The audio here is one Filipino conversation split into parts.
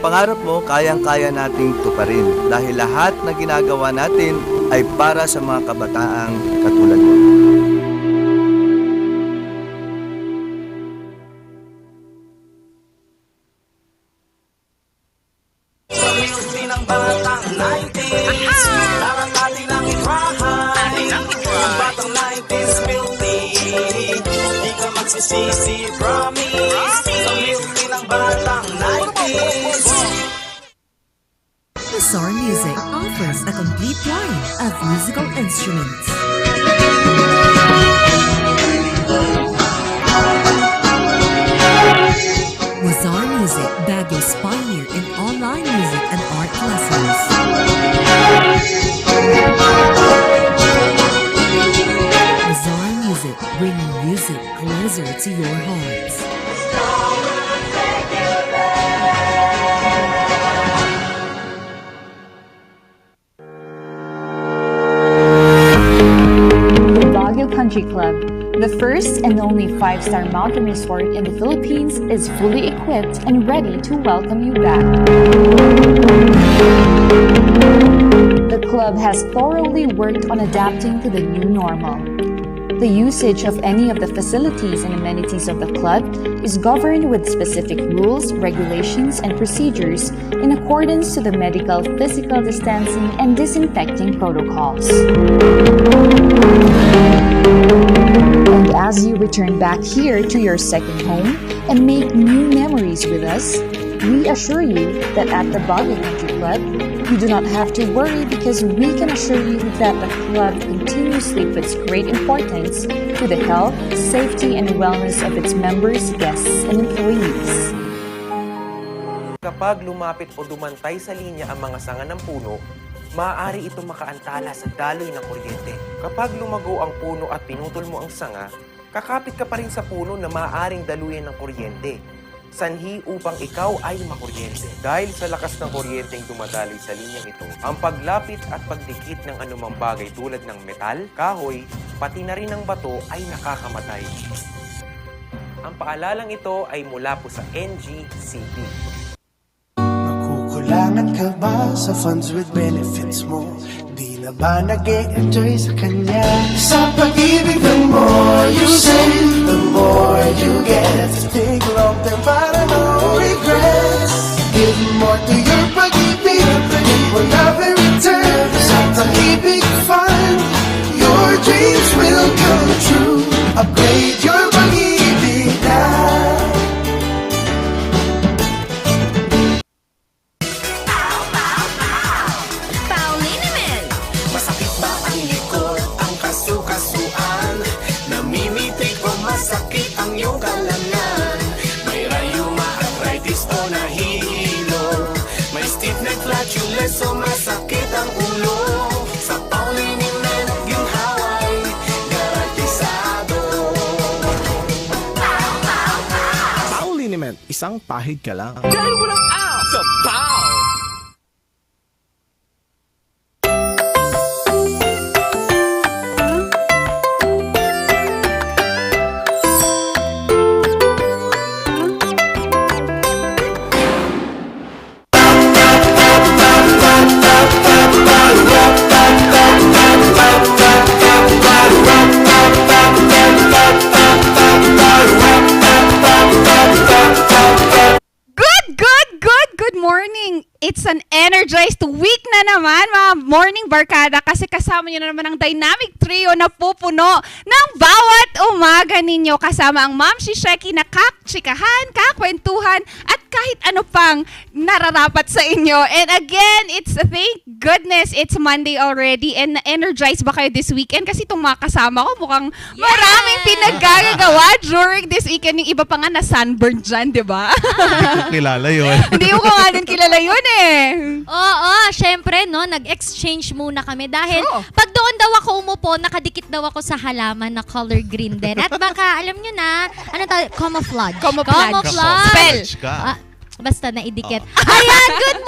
pangarap mo, kayang-kaya nating tuparin dahil lahat na ginagawa natin ay para sa mga kabataang katulad mo. Ng batang 90s, parang atin ang ikrahan. Yung batang 90s milky, di ka magsisisi, promise. Sa milky ng batang 90s. Mazar Music offers a complete line of musical instruments. Mazar Music, Baguio's pioneer in online music and art lessons. Mazar Music, bringing music closer to your hearts. The Baguio Country Club, the first and only 5-star mountain resort in the Philippines, is fully equipped and ready to welcome you back. The club has thoroughly worked on adapting to the new normal. The usage of any of the facilities and amenities of the club is governed with specific rules, regulations, and procedures in accordance to the medical, physical distancing, and disinfecting protocols. And as you return back here to your second home and make new memories with us, we assure you that at the Baguio Country Club, you do not have to worry because we can assure you that the club continuously puts great importance to the health, safety, and wellness of its members, guests, and employees. Kapag lumapit o dumantay sa linya ang mga sanga ng puno, maaari ito makaantala sa daloy ng kuryente. Kapag lumago ang puno at pinutol mo ang sanga, kakapit ka pa rin sa puno na maaaring daluyan ng kuryente. Sanhi upang ikaw ay makuryente. Dahil sa lakas ng kuryenteng dumadaloy sa linyang ito, ang paglapit at pagdikit ng anumang bagay tulad ng metal, kahoy, pati na rin ng bato ay nakakamatay. Ang paalalang ito ay mula po sa NGCP. Nakukulangan ka ba sa funds with benefits mo? Di na ba nag-e-enjoy sa kanya? Sa pag-ibig, the more you save, the more you get. Think long term para no regrets. Give more to your pag-ibig, you will love in return. Sa pag-ibig fund, your dreams will come true. Upgrade your pag-ibig now. Masakit ba ang likod, ang kasukasuan? Namimitig o masakit ang iyong kalamnan? May rayuma, arthritis o nahihilo? May stiff neck, flatulence o masakit ang ulo? Sa Pauliniment, ginhaway, garantisado. Pauliniment, isang pahid ka lang. Dahil walang out sa Pau! Good morning! It's an energized week na naman, mga morning barkada, kasi kasama nyo na naman ang dynamic trio na pupuno ng bawat umaga ninyo. Kasama ang Ma'am Shisheki na kakchikahan, kakwentuhan, at kahit ano pang nararapat sa inyo. And again, thank goodness, it's Monday already, and na-energize ba kayo this weekend? Kasi itong mga kasama ko mukhang maraming pinaggagawa during this weekend. Yung iba pa nga na sunburn dyan, di ba? Kilala yun. Hindi ko nga din kilala yun eh. Oo, syempre, no, nag-exchange muna kami dahil True. pag doon daw ako umupo, nakadikit daw ako sa halaman na color green din. At baka, alam nyo na, ano tawag? Camouflage. Camouflage. Camouflage. Spell. Ka. Basta naidikit. Ayan, good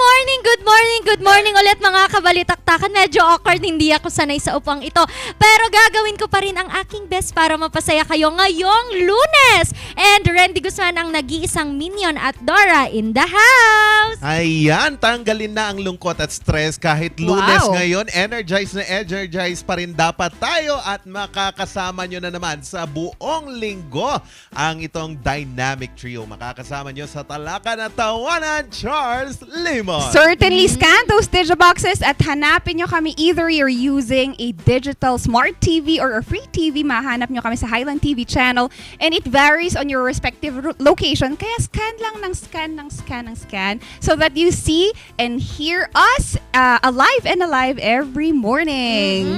morning ulit mga kabalitaktakan. Medyo awkward, hindi ako sanay sa upang ito. Pero gagawin ko pa rin ang aking best para mapasaya kayo ngayong Lunes. And Randy Guzman ang nag-iisang minion at Dora in the house. Ayan, tanggalin na ang lungkot at stress kahit Lunes Wow. ngayon. Energize pa rin dapat tayo at makakasama nyo na naman sa buong linggo ang itong Dynamic Trio. Makakasama nyo sa Talaka na Tawanan, Charles Limon. Certainly scan those digiboxes at hanapin nyo kami either you're using a digital smart TV or a free TV. Mahanap nyo kami sa Highland TV channel and it varies on your respective location. Kaya scan lang ng scan so that you see and hear us alive every morning.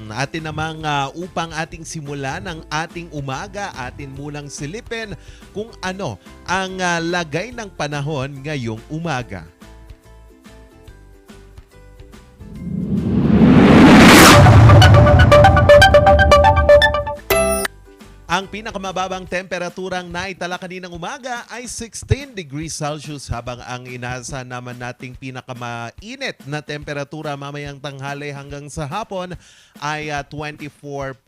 Atin namang upang ating simulan ng ating umaga, atin munang silipin kung ano ang lagay ng panahon ngayong umaga. Ang pinakamababang temperaturang naitala kaninang umaga ay 16 degrees Celsius habang ang inaasahan naman nating pinakamainit na temperatura mamayang tanghali hanggang sa hapon ay 24.5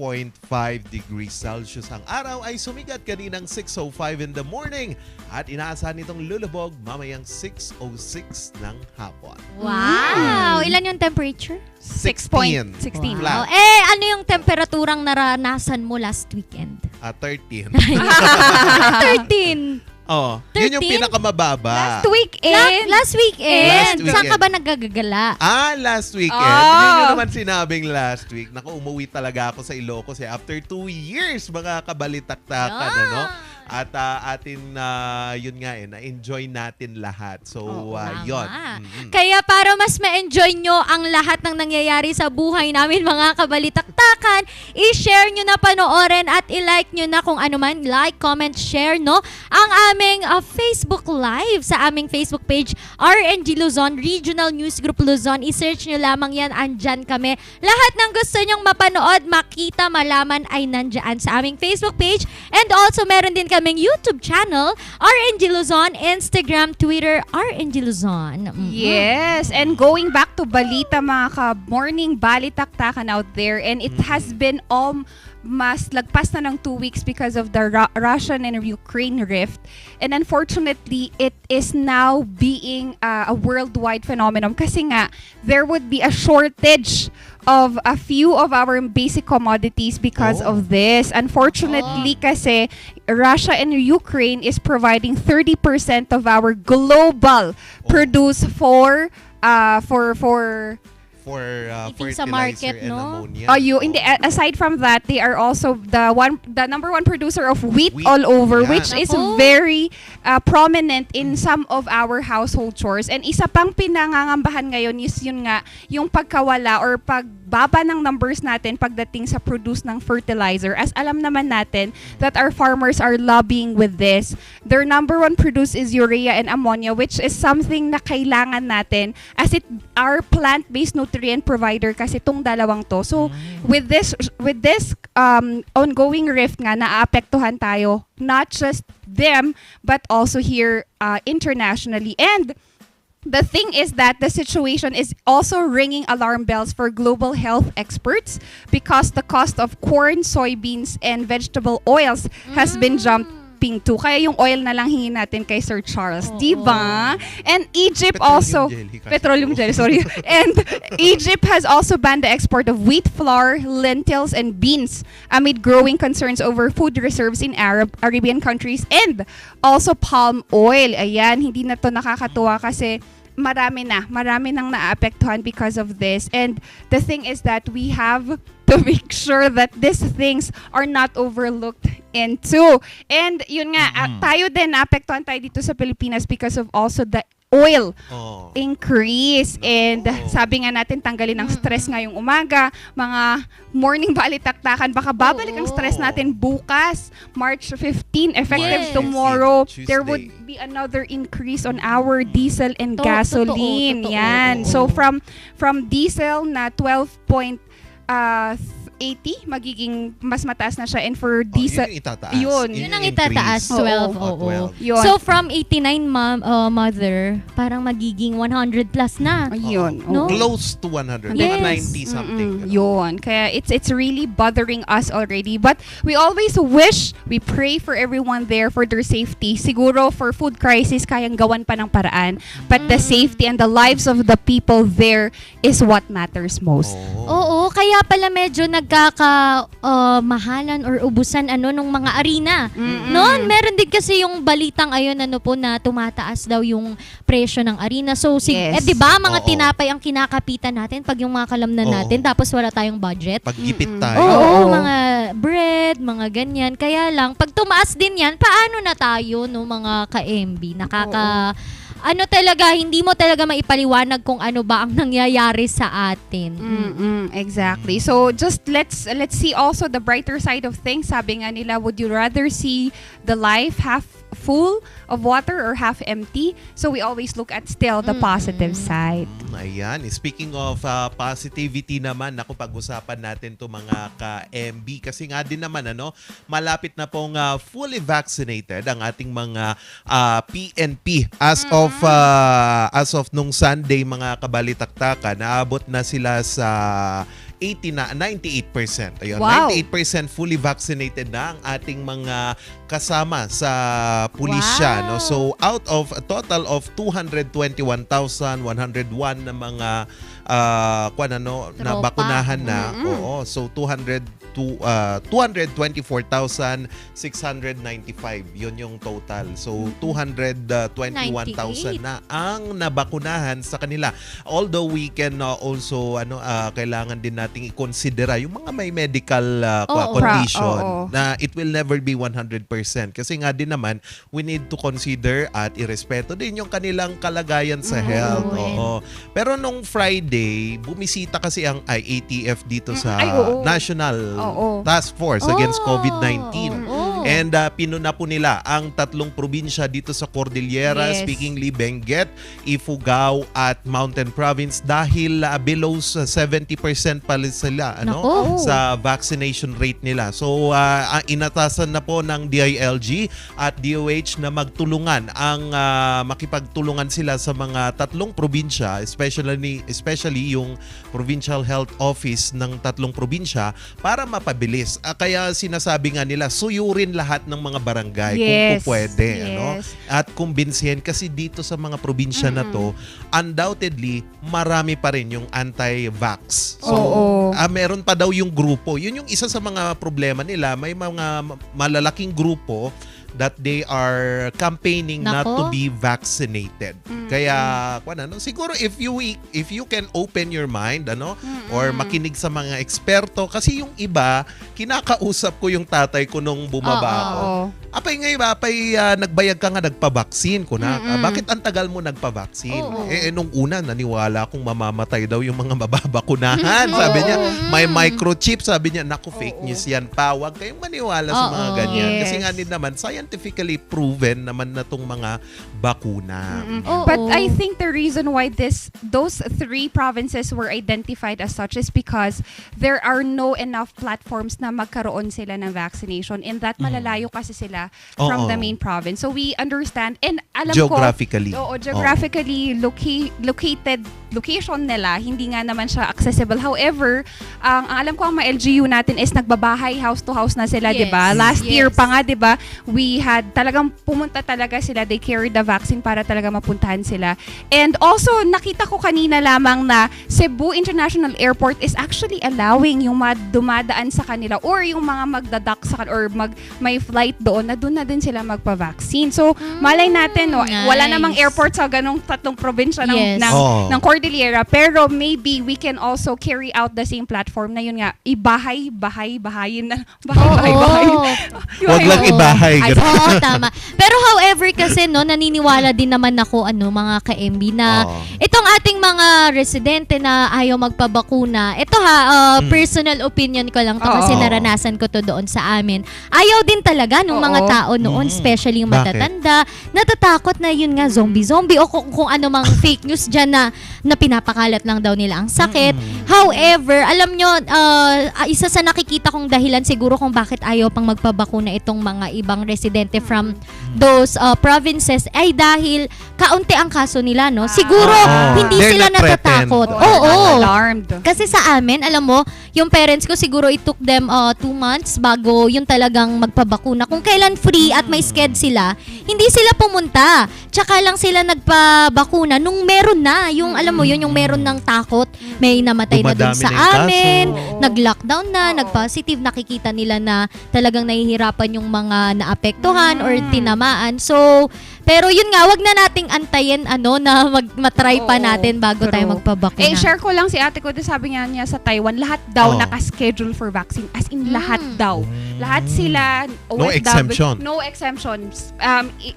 degrees Celsius. Ang araw ay sumigat kaninang 6:05 in the morning at inaasahan nitong lulubog mamayang 6:06 ng hapon. Wow! Ilan yung temperature? 16. Flat. Ano yung temperaturang naranasan mo last weekend? 13. 13. Oh, yun yung 13? pinakamababa. Last weekend. Last weekend. Last Saan ka weekend. ba naggagala? Last weekend. Oh. Hindi nyo naman sinabing last week. Naku, umuwi talaga ako sa Ilocos after 2 years, mga kabalitaktakan, Yeah. ano? At yun nga na-enjoy natin lahat. So, Tama. yun. Kaya para mas ma-enjoy nyo ang lahat ng nangyayari sa buhay namin mga kabalitaktakan, i-share nyo na, panoorin at i-like nyo na kung ano man, like, comment, share, no? Ang aming Facebook Live sa aming Facebook page, RNG Luzon, Regional News Group Luzon. I-search nyo lamang yan, andyan kami. Lahat ng gusto nyong mapanood, makita, malaman ay nandyan sa aming Facebook page. And also, meron din kaming YouTube channel, RNG Luzon, Instagram, Twitter, RNG Luzon. Yes, and going back to balita mga ka-morning balitaktakan out there, and it has been mas lagpas na ng 2 weeks because of the Russian and Ukraine rift. And unfortunately, it is now being a worldwide phenomenon kasi nga, there would be a shortage of a few of our basic commodities because of this. Unfortunately, kasi Russia and Ukraine is providing 30% of our global produce for Eating sa fertilizer market, and no? ammonia. Aside from that, they are also the number one producer of wheat Wheat, all over, yan. which is Ako. very prominent in some of our household chores. And isa pang pinangangambahan ngayon is yun nga, yung pagkawala or pagbaba ng numbers natin pagdating sa produce ng fertilizer. As alam naman natin that our farmers are lobbying with this. Their number one produce is urea and ammonia, which is something na kailangan natin as it our plant-based nutrient provider kasi itong dalawang to. So with this ongoing rift nga, naaapektuhan tayo, not just them but also here internationally. And the thing is that the situation is also ringing alarm bells for global health experts because the cost of corn, soybeans, and vegetable oils has been jumping too. Kaya yung oil na lang hingin natin kay Sir Charles, di ba? And Egypt also petroleum jelly, sorry. And Egypt has also banned the export of wheat flour, lentils, and beans amid growing concerns over food reserves in Arabian countries and also palm oil. Ayan, hindi na to nakakatuwa kasi marami nang naapektuhan because of this. And the thing is that we have to make sure that these things are not overlooked into. And yun nga, tayo din, naapektuhan tayo dito sa Pilipinas because of also the oil increase. And sabi nga natin, tanggalin ang stress ngayong umaga. Mga morning balitaktakan, baka babalik ang stress natin bukas, March 15, effective Yes. tomorrow. Tuesday. There would be another increase on our diesel and Totoo, gasoline. totoo. Yan. So from diesel na 80, magiging mas mataas na siya. And for Yun diesel, yung itataas. Yun. Yun ang yung itataas, increase. 12. Oo. Oo. 12. Yun. So, from 89 mother, parang magiging 100 plus na. Ayun. No? oo. Close to 100. Yes. Mga 90 something. Mm-mm, yun. Kaya it's really bothering us already. But we always wish, we pray for everyone there for their safety. Siguro for food crisis, kayang gawan pa ng paraan. But the safety and the lives of the people there is what matters most. Oo, kaya pala medyo mahalan or ubusan nung mga arena. Noon, meron din kasi yung balitang ayun na tumataas daw yung presyo ng arena. So, Yes. 'di ba, mga Oo. tinapay ang kinakapitan natin pag yung mga kalamnan natin tapos wala tayong budget. Paggipit tayo. Oo, mga bread, mga ganyan. Kaya lang, pag tumaas din yan, paano na tayo, no, mga ka-MB? Talaga, hindi mo talaga maipaliwanag kung ano ba ang nangyayari sa atin. Exactly. So just let's see also the brighter side of things. Sabi nga nila, would you rather see the life half full of water or half empty? So we always look at still the positive side. Ayan. Speaking of positivity naman, naku, pag-usapan natin to mga ka-MB. Kasi nga din naman, malapit na pong fully vaccinated ang ating mga PNP. As of nung Sunday, mga kabalitaktakan, naabot na sila sa 98%. Ayun, Wow. 98% fully vaccinated na ang ating mga kasama sa pulisya. Wow. No? So, out of a total of 221,101 na mga na bakunahan na. Oo, so 224,695. Yun yung total. So, 221,000 na ang nabakunahan sa kanila. Although we can also kailangan din nating i-considera yung mga may medical condition na it will never be 100%. Kasi nga din naman, we need to consider at irespeto din yung kanilang kalagayan sa health. Oo. Pero nung Friday, bumisita kasi ang IATF dito sa National Task Force Against COVID-19. And pinuna po nila ang 3 probinsya dito sa Cordillera, Yes. speakingly Benguet, Ifugao at Mountain Province dahil below sa 70% pa sila sa vaccination rate nila. So inatasan na po ng DILG at DOH na magtulungan makipagtulungan sila sa mga 3 probinsya, especially yung Provincial Health Office ng 3 probinsya para mapabilis. Kaya sinasabi nga nila, suyurin lahat ng mga barangay kung pwede. Yes. At kumbinsihin kasi dito sa mga probinsya na to, undoubtedly, marami pa rin yung anti-vax. So, meron pa daw yung grupo. Yun yung isa sa mga problema nila. May mga malalaking grupo that they are campaigning not to be vaccinated. Kaya siguro if you can open your mind or makinig sa mga eksperto, kasi yung iba kinakausap ko yung tatay ko nung bumaba ako. Nagbayag ka nga, nagpa-vaccine ko na. Bakit ang tagal mo nagpa-vaccine? Nung una naniwala akong mamamatay daw yung mga mababakunahan. Sabi niya, may microchip. Sabi niya, naku, fake news yan pa. Huwag kayong maniwala sa mga ganyan. Yes. Kasi nga din naman, scientifically proven naman na tong mga bakuna. But I think the reason why those 3 provinces were identified as such is because there are no enough platforms na magkaroon sila ng vaccination, and that malalayo kasi sila from the main province. So we understand, and alam Geographically. ko geographically located location nila, hindi nga naman siya accessible. However, ang alam ko ang mga LGU natin is nagbabahay house to house na sila, Yes. 'di ba? Last Yes. year pa nga, 'di ba? We had talagang pumunta talaga sila, they carried the vaccine para talaga mapuntahan sila. And also nakita ko kanina lamang na Cebu International Airport is actually allowing yung mga dumadaan sa kanila or yung mga magdadak sa or may flight doon na din sila magpa-vaccine. So malay natin, wala nice. namang airport sa ganung 3 probinsya ng Yes. ng Cordillera, pero maybe we can also carry out the same platform na yun nga, bahayin na. Huwag lang ibahay. Oo, tama. Pero however kasi naniniwala din naman ako mga ka-MB na itong ating mga residente na ayaw magpabakuna. Ito personal opinion ko lang to kasi naranasan ko to doon sa amin. Ayaw din talaga ng mga tao noon, especially yung matatanda. Natatakot na yun nga zombie o kung ano mang fake news dyan na na pinapakalat lang daw nila ang sakit. However, alam nyo, isa sa nakikita kong dahilan siguro kung bakit ayaw pang magpabakuna itong mga ibang residente from those provinces ay dahil kaunti ang kaso nila, no? Siguro, hindi They're sila not threatened. natatakot. Alarmed. Kasi sa amin, alam mo, yung parents ko siguro it took them 2 months bago yung talagang magpabakuna. Kung kailan free at may sked sila, hindi sila pumunta. Tsaka lang sila nagpabakuna nung meron na. Yung alam mo yun, yung meron ng takot. May namatay na dun Dumadami sa na yung kaso. amin. Nag-lockdown na, nag-positive. Nakikita nila na talagang nahihirapan yung mga naapektuhan or tinamaan. So, pero yun nga, wag na nating antayin na matry pa natin bago tayo magpabakuna. Share ko lang si ate ko, sabi niya sa Taiwan, lahat daw nakaschedule for vaccine. As in, lahat daw. Lahat sila, No exemption. No exemptions.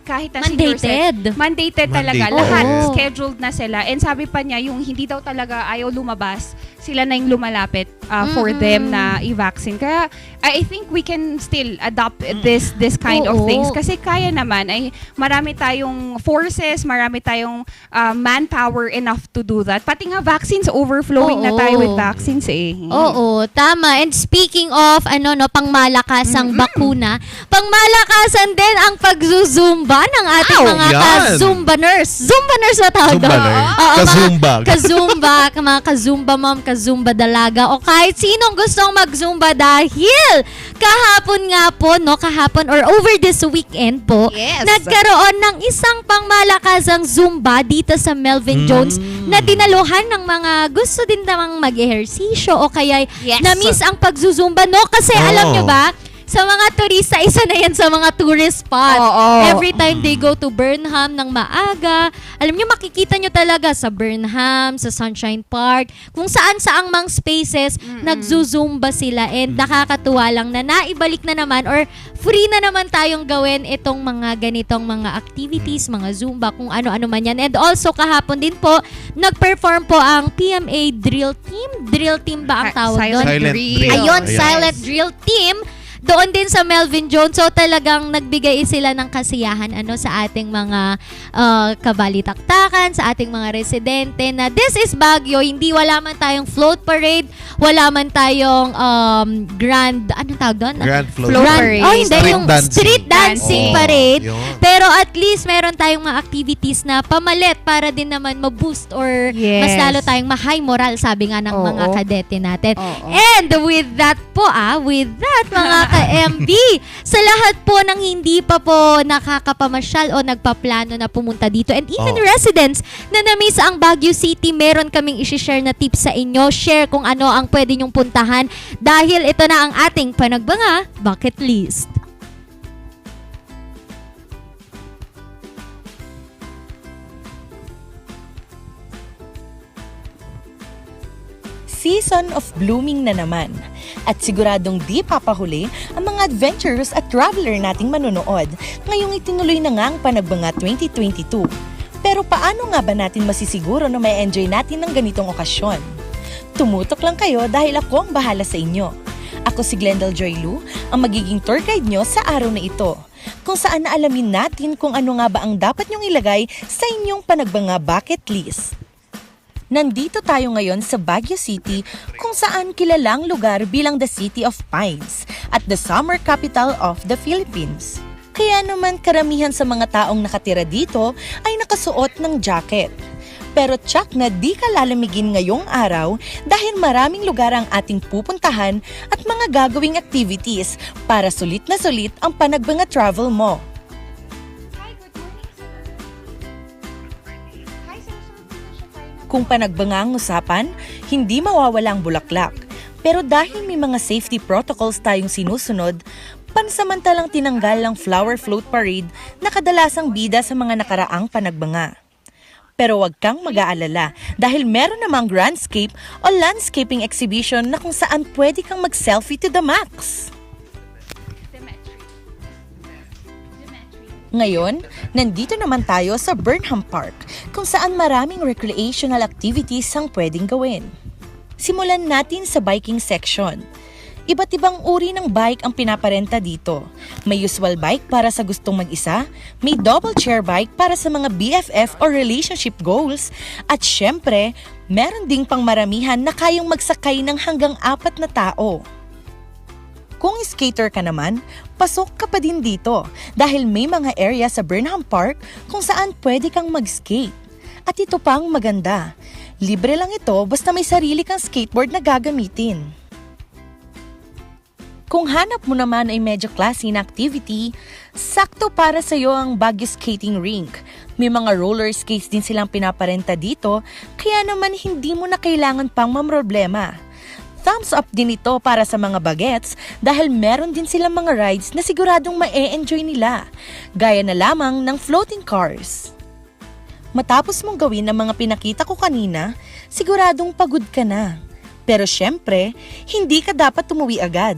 Kahit na Mandated. Mandated talaga. Mandated. Lahat Oo. scheduled na sila. And sabi pa niya, yung hindi daw talaga ayaw lumabas, sila na yung lumalapit for them na i-vaccine. Kaya, I think we can still adopt this kind of Oo. things. Kasi kaya naman, ay marami tayong forces, marami tayong manpower enough to do that. Pati nga vaccines, overflowing na tayo with vaccines eh. Oo, tama. And speaking of pangmalakasang bakuna, pangmalakasan din ang pagzuzumba ng ating mga yan. ka-Zumba nurse. Zumba nurse na tawag Zumba doon. nurse. Oo, Ka-Zumba. Ka-Zumba, mga ka-Zumba mom, ka-Zumba dalaga, o kahit sinong gustong mag-Zumba dahil kahapon nga po, kahapon or over this weekend po, Yes. nagkaroon ng isang pangmalakasang Zumba dito sa Melvin Jones na dinaluhan ng mga gusto din namang mag-ehersisyo o kaya Yes. na-miss ang pagzuzumba, no? Kasi alam nyo ba, sa mga turista, isa na yan sa mga tourist spot. Oo. Every time they go to Burnham ng maaga, alam nyo, makikita nyo talaga sa Burnham, sa Sunshine Park, kung saan-saang mga spaces, nagzuzumba sila. And nakakatuwa lang na naibalik na naman or free na naman tayong gawin itong mga ganitong mga activities, mga Zumba, kung ano-ano man yan. And also, kahapon din po, nag-perform po ang PMA Drill Team. Drill Team ba ang tawag doon? Silent drill. Ayun, Ayan. Silent Drill Team. Doon din sa Melvin Jones. So talagang nagbigay sila ng kasiyahan sa ating mga kabalitaktakan, sa ating mga residente na this is Baguio. Hindi wala man tayong float parade, wala man tayong grand, anong tawag doon? Grand float parade. Oh, hindi, Street yung dancing. street dancing Oo, parade. yun. Pero at least meron tayong mga activities na pamalit para din naman ma-boost or Yes. mas lalo tayong ma-high moral, sabi nga ng mga Oo. kadete natin. Oo. And with that po, mga ka-MB, sa lahat po ng hindi pa po nakakapamasyal o nagpaplano na pumunta dito, and even residents na na-miss ang Baguio City, meron kaming isi-share na tips sa inyo. Share kung ano ang pwede nyong puntahan dahil ito na ang ating Panagbanga Bucket List. Season of blooming na naman. At siguradong di papahuli ang mga adventurers at traveler nating manonood ngayong itinuloy na nga ang Panagbanga 2022. Pero paano nga ba natin masisiguro na may enjoy natin ng ganitong okasyon? Tumutok lang kayo dahil ako ang bahala sa inyo. Ako si Glendale Joy Lu, ang magiging tour guide nyo sa araw na ito, kung saan naalamin natin kung ano nga ba ang dapat nyong ilagay sa inyong Panagbanga bucket list. Nandito tayo ngayon sa Baguio City kung saan kilalang lugar bilang the City of Pines at the summer capital of the Philippines. Kaya naman karamihan sa mga taong nakatira dito ay nakasuot ng jacket. Pero tsak na di ka lalamigin ngayong araw dahil maraming lugar ang ating pupuntahan at mga gagawing activities para sulit na sulit ang Panagbanga travel mo. Kung Panagbanga ang usapan, hindi mawawala ang bulaklak. Pero dahil may mga safety protocols tayong sinusunod, pansamantalang tinanggal ang flower float parade na kadalasang bida sa mga nakaraang Panagbanga. Pero wag kang mag-aalala dahil meron namang grandscape o landscaping exhibition na kung saan pwede kang mag-selfie to the max. Ngayon, nandito naman tayo sa Burnham Park, kung saan maraming recreational activities ang pwedeng gawin. Simulan natin sa biking section. Iba't ibang uri ng bike ang pinaparenta dito. May usual bike para sa gustong mag-isa, may double chair bike para sa mga BFF or relationship goals, at syempre, meron ding pangmaramihan na kayang magsakay ng hanggang 4 na tao. Kung skater ka naman, pasok ka pa din dito dahil may mga area sa Burnham Park kung saan pwede kang mag-skate. At ito pang maganda, libre lang ito basta may sarili kang skateboard na gagamitin. Kung hanap mo naman ay medyo classy na activity, sakto para sa iyo ang Baguio Skating Rink. May mga roller skates din silang pinaparenta dito, kaya naman hindi mo na kailangan pang mamroblema. Thumbs up din ito para sa mga bagets dahil meron din silang mga rides na siguradong ma-e-enjoy nila, gaya na lamang ng floating cars. Matapos mong gawin ang mga pinakita ko kanina, siguradong pagod ka na. Pero syempre, hindi ka dapat tumuwi agad.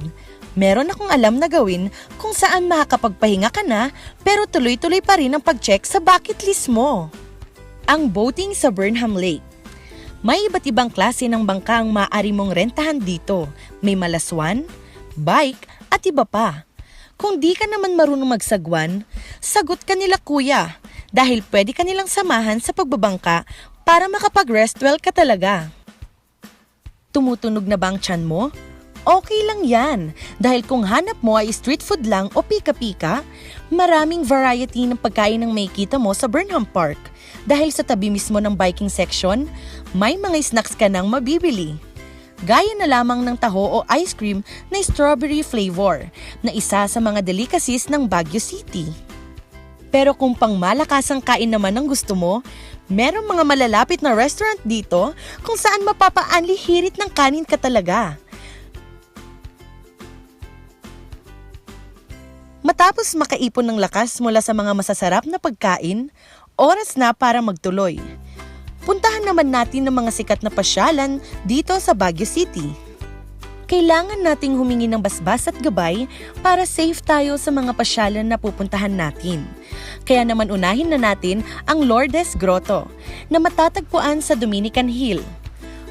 Meron akong alam na gawin kung saan makakapagpahinga ka na pero tuloy-tuloy pa rin ang pag-check sa bucket list mo. Ang boating sa Burnham Lake. May iba't ibang klase ng bangka ang maaari mong rentahan dito. May malaswan, bike at iba pa. Kung di ka naman marunong magsagwan, sagot ka nila kuya dahil pwede ka nilang samahan sa pagbabangka para makapag-rest well ka talaga. Tumutunog na ba ang tiyan mo? Okay lang yan, dahil kung hanap mo ay street food lang o pika-pika, maraming variety ng pagkain ang makikita mo sa Burnham Park. Dahil sa tabi mismo ng biking section, may mga snacks ka nang mabibili. Gaya na lamang ng taho o ice cream na strawberry flavor, na isa sa mga delicacies ng Baguio City. Pero kung pang malakasang kain naman ang gusto mo, merong mga malalapit na restaurant dito kung saan mapapaanli hirit ng kanin ka talaga. Matapos makaipon ng lakas mula sa mga masasarap na pagkain, oras na para magtuloy. Puntahan naman natin ang mga sikat na pasyalan dito sa Baguio City. Kailangan nating humingi ng basbas at gabay para safe tayo sa mga pasyalan na pupuntahan natin. Kaya naman unahin na natin ang Lourdes Grotto na matatagpuan sa Dominican Hill,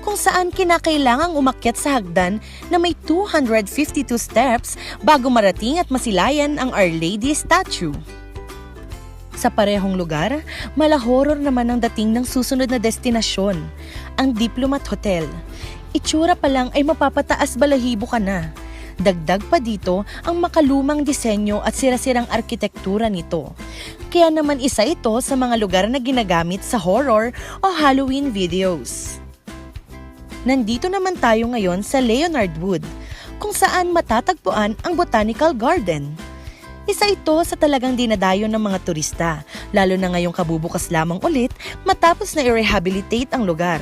kung saan kinakailangang umakyat sa hagdan na may 252 steps bago marating at masilayan ang Our Lady statue. Sa parehong lugar, mala-horror naman ang dating ng susunod na destinasyon, ang Diplomat Hotel. Itsura pa lang ay mapapataas balahibo ka na. Dagdag pa dito ang makalumang disenyo at sirasirang arkitektura nito. Kaya naman isa ito sa mga lugar na ginagamit sa horror o Halloween videos. Nandito naman tayo ngayon sa Leonard Wood, kung saan matatagpuan ang Botanical Garden. Isa ito sa talagang dinadayo ng mga turista, lalo na ngayong kabubukas lamang ulit matapos na i-rehabilitate ang lugar.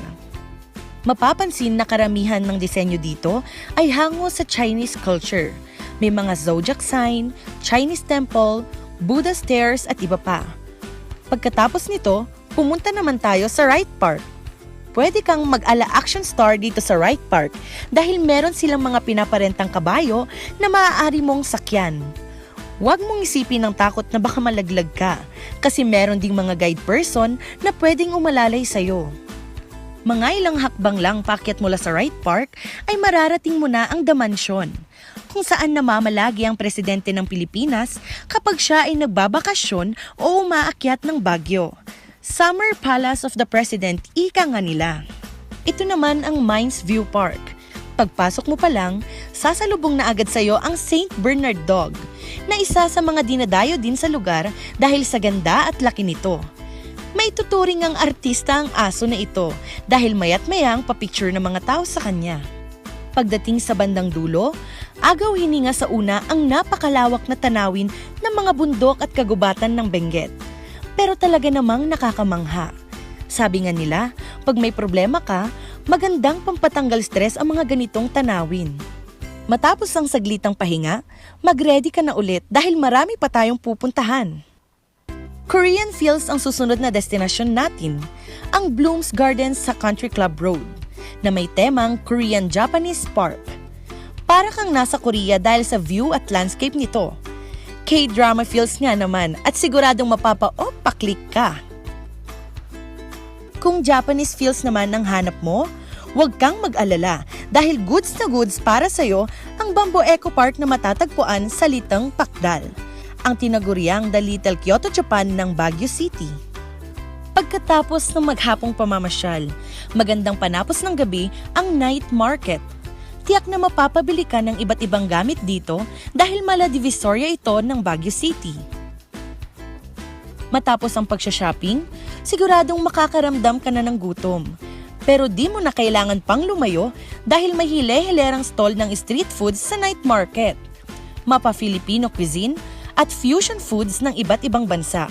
Mapapansin na karamihan ng disenyo dito ay hango sa Chinese culture. May mga zodiac sign, Chinese temple, Buddha stairs at iba pa. Pagkatapos nito, pumunta naman tayo sa Wright Park. Pwede kang mag-ala action star dito sa Wright Park dahil meron silang mga pinaparentang kabayo na maaari mong sakyan. Huwag mong isipin ng takot na baka malaglag ka kasi meron ding mga guide person na pwedeng umalalay sa'yo. Mga ilang hakbang lang paakyat mula sa Wright Park ay mararating mo na ang The Mansion, kung saan namamalagi ang presidente ng Pilipinas kapag siya ay nagbabakasyon o umaakyat ng Baguio. Summer Palace of the President, ika nga nila. Ito naman ang Mines View Park. Pagpasok mo pa lang, sasalubong na agad sa'yo ang St. Bernard Dog, na isa sa mga dinadayo din sa lugar dahil sa ganda at laki nito. May tuturing ang artista ang aso na ito dahil mayat mayang papicture ng mga tao sa kanya. Pagdating sa bandang dulo, agaw hininga sa una ang napakalawak na tanawin ng mga bundok at kagubatan ng Benguet. Pero talaga namang nakakamangha. Sabi nga nila, pag may problema ka, magandang pampatanggal stress ang mga ganitong tanawin. Matapos ang saglitang pahinga, mag-ready ka na ulit dahil marami pa tayong pupuntahan. Korean Fields ang susunod na destinasyon natin, ang Bloom's Gardens sa Country Club Road, na may temang Korean-Japanese Park. Para kang nasa Korea dahil sa view at landscape nito. K-drama feels nga naman at siguradong mapapa-opaklik ka. Kung Japanese feels naman ang hanap mo, huwag kang mag-alala dahil goods na goods para sa'yo ang Bambo Eco Park na matatagpuan sa Litang, Pakdal, ang tinaguriang The Little Kyoto, Japan ng Baguio City. Pagkatapos ng maghapong pamamasyal, magandang panapos ng gabi ang night market. Tiyak na mapapabili ka ng iba't ibang gamit dito dahil mala divisoria ito ng Baguio City. Matapos ang pagsha-shopping, siguradong makakaramdam ka na ng gutom. Pero di mo na kailangan pang lumayo dahil may hile-hilerang stall ng street foods sa night market. Mapa-Filipino cuisine at fusion foods ng iba't ibang bansa.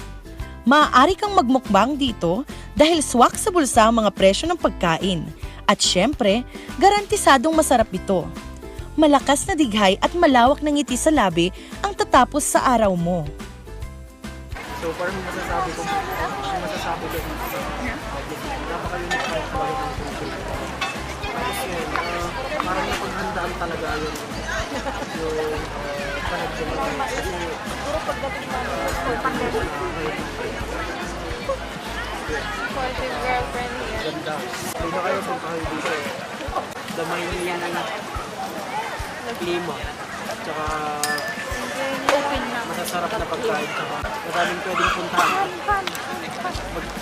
Maaari kang magmukbang dito dahil swak sa bulsa ang mga presyo ng pagkain. At syempre, garantisadong masarap ito. Malakas na dighay at malawak na ngiti sa labi ang tatapos sa araw mo. So parang masasabi ko napaka-unique ng quality ng food. Tapos yun, parang napaghandaan talaga yung panagdumagay. Kasi Supportive girlfriend here. ganda. Hindi na kayo kung kayo dito. Damay niya ng klima. Tsaka masasarap na pagkain. Tsaka maraming pwedeng puntahan.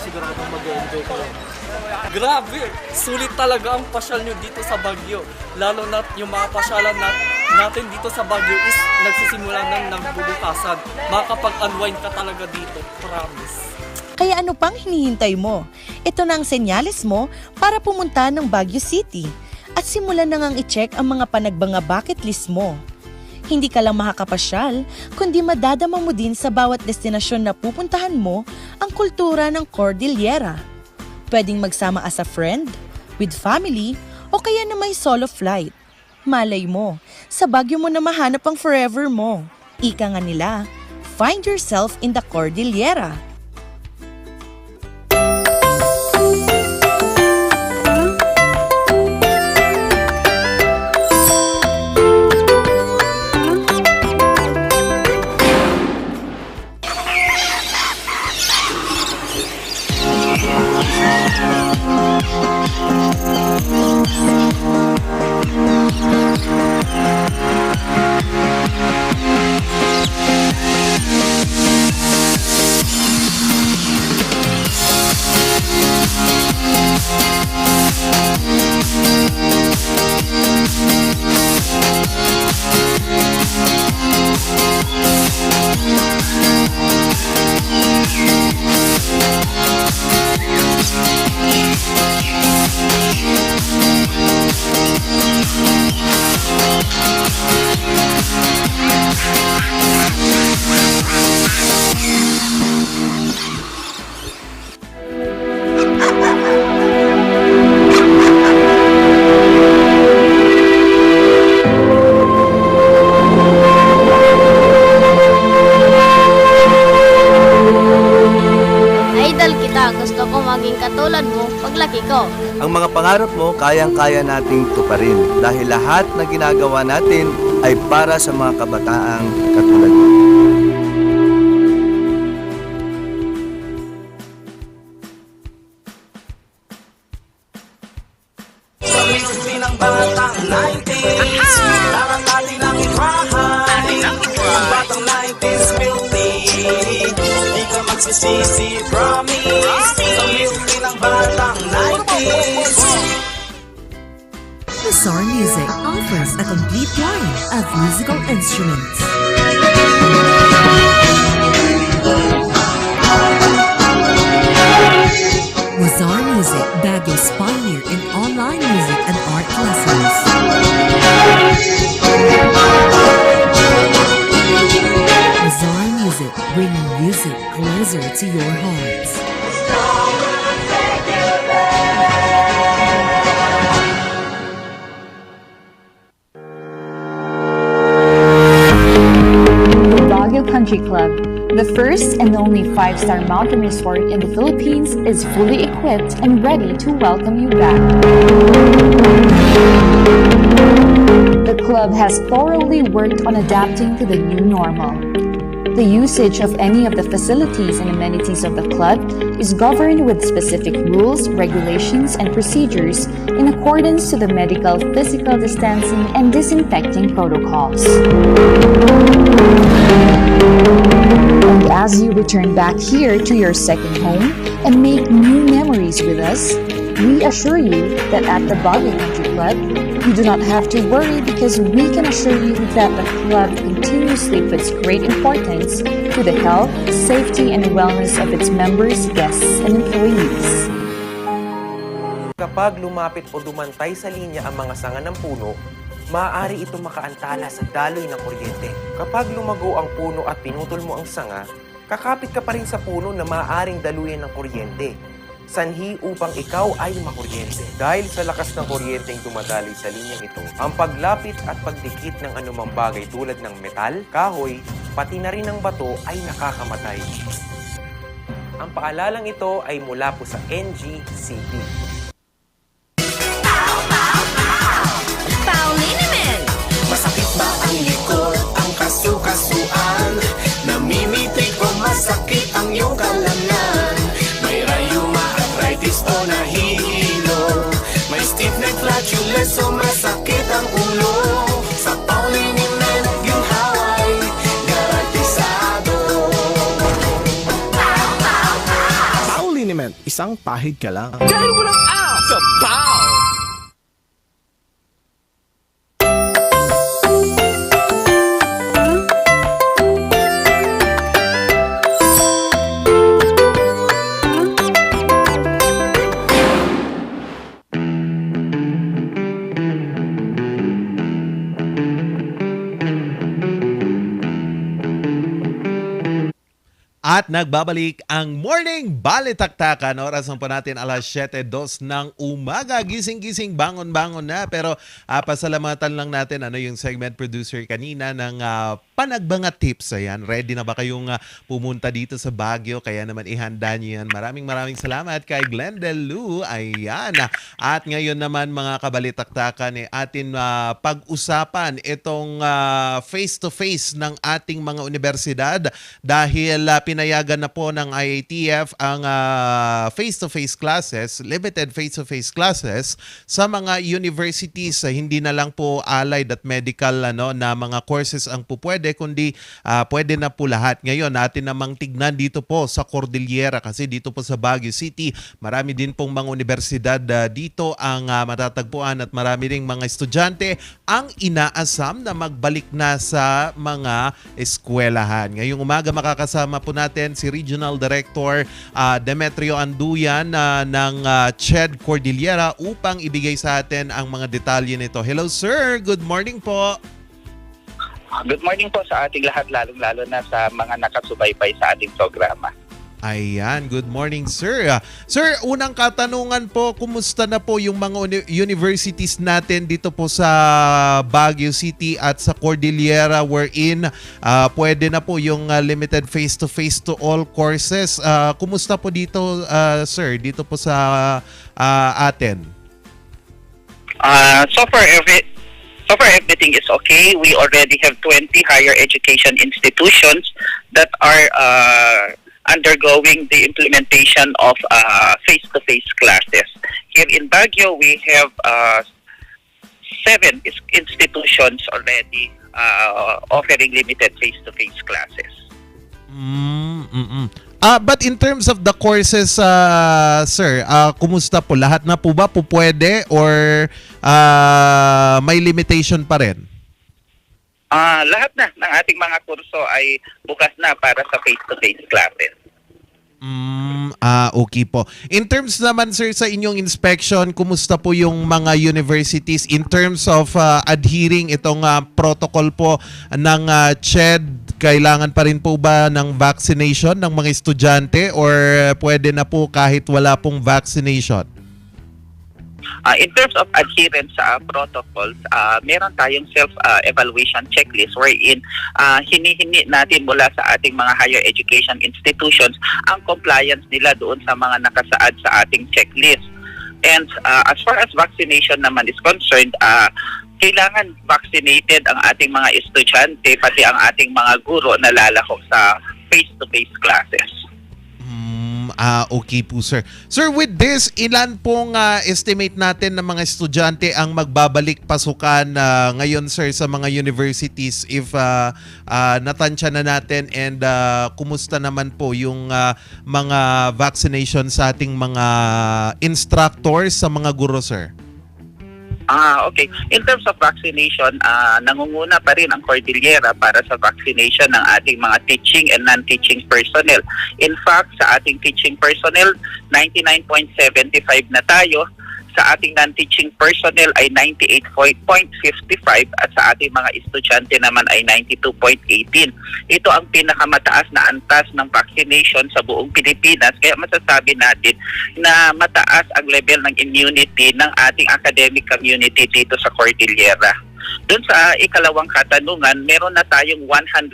Siguradong mag-enjoy kayo. Grabe! Sulit talaga ang pasyal nyo dito sa Baguio. Lalo na yung mga pasyalan natin dito sa Baguio is nagsisimula ng bubukasan. Makakapag-unwind ka talaga dito. Promise. Kaya ano pang hinihintay mo? Ito na ang senyales mo para pumunta ng Baguio City at simulan na ngang i-check ang mga panagbanga bucket list mo. Hindi ka lang makakapasyal, kundi madadama mo din sa bawat destinasyon na pupuntahan mo ang kultura ng Cordillera. Pwedeng magsama as a friend, with family, o kaya na may solo flight. Malay mo, sa Baguio mo na mahanap ang forever mo. Ika nga nila, find yourself in the Cordillera. Gusto ko maging katulad mo paglaki ko. Ang mga pangarap mo, kayang-kaya nating tuparin dahil lahat na ginagawa natin ay para sa mga kabataang katulad mo. Sa milky ng batang 90s, parang natin ang itrahay. Ang batang 90s milky, di ka magsisisi, promise. Sa milky ng batang 90s. Bizarre Music offers a complete line of musical instruments. Bizarre Music, Baguio's pioneer in online music and art lessons. Bizarre Music, bringing music closer to your hearts. The Baguio Country Club, the first and only 5-star mountain resort in the Philippines, is fully equipped and ready to welcome you back. The club has thoroughly worked on adapting to the new normal. The usage of any of the facilities and amenities of the club is governed with specific rules, regulations, and procedures in accordance to the medical, physical distancing, and disinfecting protocols. And as you return back here to your second home and make new memories with us, we assure you that at the Baguio Country Club, you do not have to worry because we can assure you that the club continuously puts great importance to the health, safety, and wellness of its members, guests, and employees. Kapag lumapit o dumantay sa linya ang mga sanga ng puno, maaari ito makaantala sa daloy ng kuryente. Kapag lumago ang puno at pinutol mo ang sanga, kakapit ka pa rin sa puno na maaaring daluyan ng kuryente. Sanhi upang ikaw ay makuryente. Dahil sa lakas ng kuryenteng dumadaloy sa linyang ito, ang paglapit at pagdikit ng anumang bagay tulad ng metal, kahoy, pati na rin ng bato ay nakakamatay. Ang paalalang ito ay mula po sa NGCP. Masakit ba ang likod, ang kasukasuan? Namimitig o masakit ang iyong kalamnan? May rayuma, arthritis o nahihilo? May stiff neck, flatulence o masakit ang ulo? Sa Pauliniment, ginhaway, garantisado. Pauliniment, isang pahid ka lang. Dahil walang out sa Pau! At nagbabalik ang Morning Balitaktakan. Oras po natin alas 7:02 ng umaga. Gising-gising, bangon-bangon na. Pero pasalamatan lang natin yung segment producer kanina ng panagbangat tips. Ayan, ready na ba kayong pumunta dito sa Baguio? Kaya naman ihanda nyo yan. Maraming salamat kay Glendel Lu. Ayan. At ngayon naman mga kabalitaktakan, atin pag-usapan itong face-to-face ng ating mga universidad dahil pinayagan na po ng IATF ang face-to-face classes, limited face-to-face classes sa mga universities. Hindi na lang po allied at medical na mga courses ang pupwede, kundi pwede na po lahat. Ngayon, natin namang tignan dito po sa Cordillera kasi dito po sa Baguio City, marami din pong mga universidad dito ang matatagpuan at marami ring mga estudyante ang inaasam na magbalik na sa mga eskwelahan. Ngayong umaga makakasama po natin si Regional Director Demetrio Anduyan ng CHED Cordillera upang ibigay sa atin ang mga detalye nito. Hello sir, good morning po. Good morning po sa ating lahat, lalong-lalo na sa mga nakasubaybay sa ating programa. Ayan, good morning sir. Sir, unang katanungan po, kumusta na po yung mga universities natin dito po sa Baguio City at sa Cordillera wherein pwede na po yung limited face-to-face to all courses. Kumusta po dito sir, dito po sa atin? So far everything is okay. We already have 20 higher education institutions that are undergoing the implementation of face-to-face classes. Here in Baguio, we have 7 institutions already offering limited face-to-face classes. But in terms of the courses, sir, kumusta po? Lahat na po ba po pwede or may limitation pa rin? Lahat na ng ating mga kurso ay bukas na para sa face-to-face classes. Okay po. In terms naman sir sa inyong inspection, kumusta po yung mga universities in terms of adhering itong protocol po ng CHED? Kailangan pa rin po ba ng vaccination ng mga estudyante or pwede na po kahit wala pong vaccination? In terms of adherence sa protocols, meron tayong self-evaluation checklist wherein hinihingi natin mula sa ating mga higher education institutions ang compliance nila doon sa mga nakasaad sa ating checklist. And as far as vaccination naman is concerned, kailangan vaccinated ang ating mga estudyante, pati ang ating mga guro na lalahok sa face-to-face classes. Okay po, sir. Sir, with this, ilan pong estimate natin ng mga estudyante ang magbabalik pasukan ngayon, sir, sa mga universities if natansya na natin, and kumusta naman po yung mga vaccination sa ating mga instructors, sa mga guro, sir? Okay. In terms of vaccination, nangunguna pa rin ang Cordillera para sa vaccination ng ating mga teaching and non-teaching personnel. In fact, sa ating teaching personnel, 99.75 na tayo. Sa ating non-teaching personnel ay 98.55 at sa ating mga estudyante naman ay 92.18. Ito ang pinakamataas na antas ng vaccination sa buong Pilipinas. Kaya masasabi natin na mataas ang level ng immunity ng ating academic community dito sa Cordillera. Doon sa ikalawang katanungan, meron na tayong 160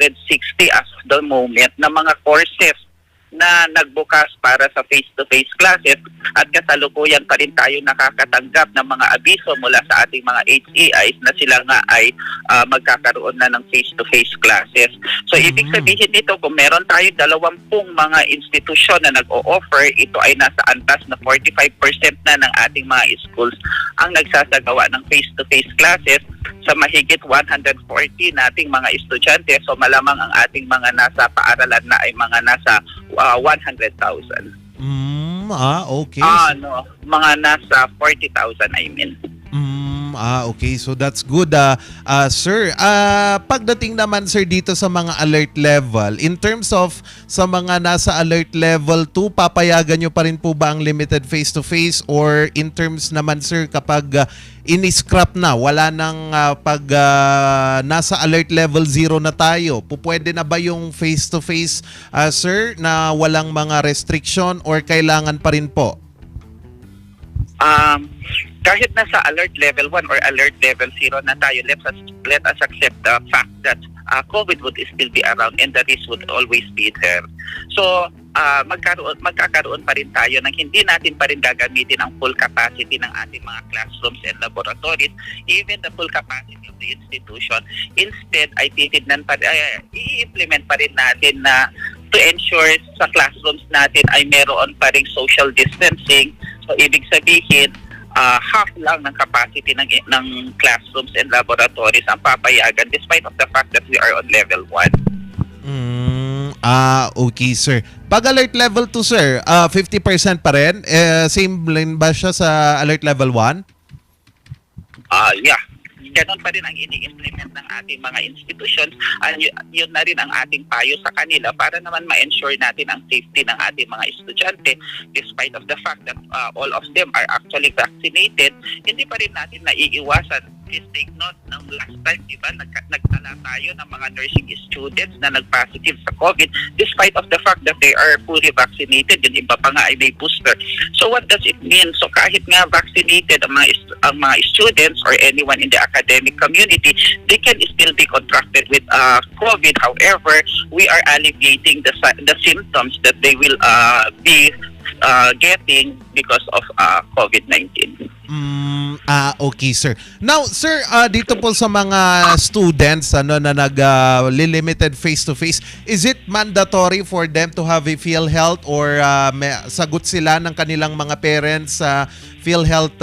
as of the moment na mga courses na nagbukas para sa face-to-face classes, at kasalukuyan pa rin tayo nakakatanggap ng mga abiso mula sa ating mga HEIs na sila nga ay magkakaroon na ng face-to-face classes. So ibig sabihin nito, kung meron tayo 20 mga institusyon na nag-o-offer, ito ay nasa antas na 45% na ng ating mga schools ang nagsasagawa ng face-to-face classes sa mahigit 140 nating mga estudyante. So malamang ang ating mga nasa paaralan na ay mga nasa 100,000. Okay. Mga nasa 40,000, I mean. Okay. So that's good, sir. Pagdating naman, sir, dito sa mga alert level, in terms of sa mga nasa alert level 2, papayagan nyo pa rin po ba ang limited face-to-face, or in terms naman, sir, kapag in-scrap na, wala nang pag nasa alert level 0 na tayo, pupwede na ba yung face-to-face, sir, na walang mga restriction, or kailangan pa rin po? Kahit nasa alert level 1 or alert level 0 na tayo, let us accept the fact that COVID would still be around and the risk would always be there. So, magkakaroon pa rin tayo ng hindi natin pa rin gagamitin ang full capacity ng ating mga classrooms and laboratories, even the full capacity of the institution. Instead, ay titignan pa i-implement pa rin natin na to ensure sa classrooms natin ay meron pa rin social distancing. So, ibig sabihin, half lang ng capacity ng classrooms and laboratories ang papayagan despite of the fact that we are on level 1. Okay, sir. Pag alert level 2, sir, 50% pa rin? Same line ba siya sa alert level 1? Yeah. Ganon pa rin ang ini-implement ng ating mga institutions. Yun na rin ang ating payo sa kanila para naman ma-ensure natin ang safety ng ating mga estudyante. Despite of the fact that all of them are actually vaccinated, hindi pa rin natin naiiwasan. Please take note, ng last time, diba, nagtala tayo ng mga nursing students na nag-positive sa COVID despite of the fact that they are fully vaccinated. Yung iba pa nga ay may booster. So what does it mean? So kahit nga vaccinated ang mga students or anyone in the academic community, they can still be contracted with COVID. However, we are alleviating the symptoms that they will be getting because of COVID-19. Okay, sir. Now, sir, dito po sa mga students na nag-limited face-to-face, is it mandatory for them to have a PhilHealth, or sagot sila ng kanilang mga parents sa PhilHealth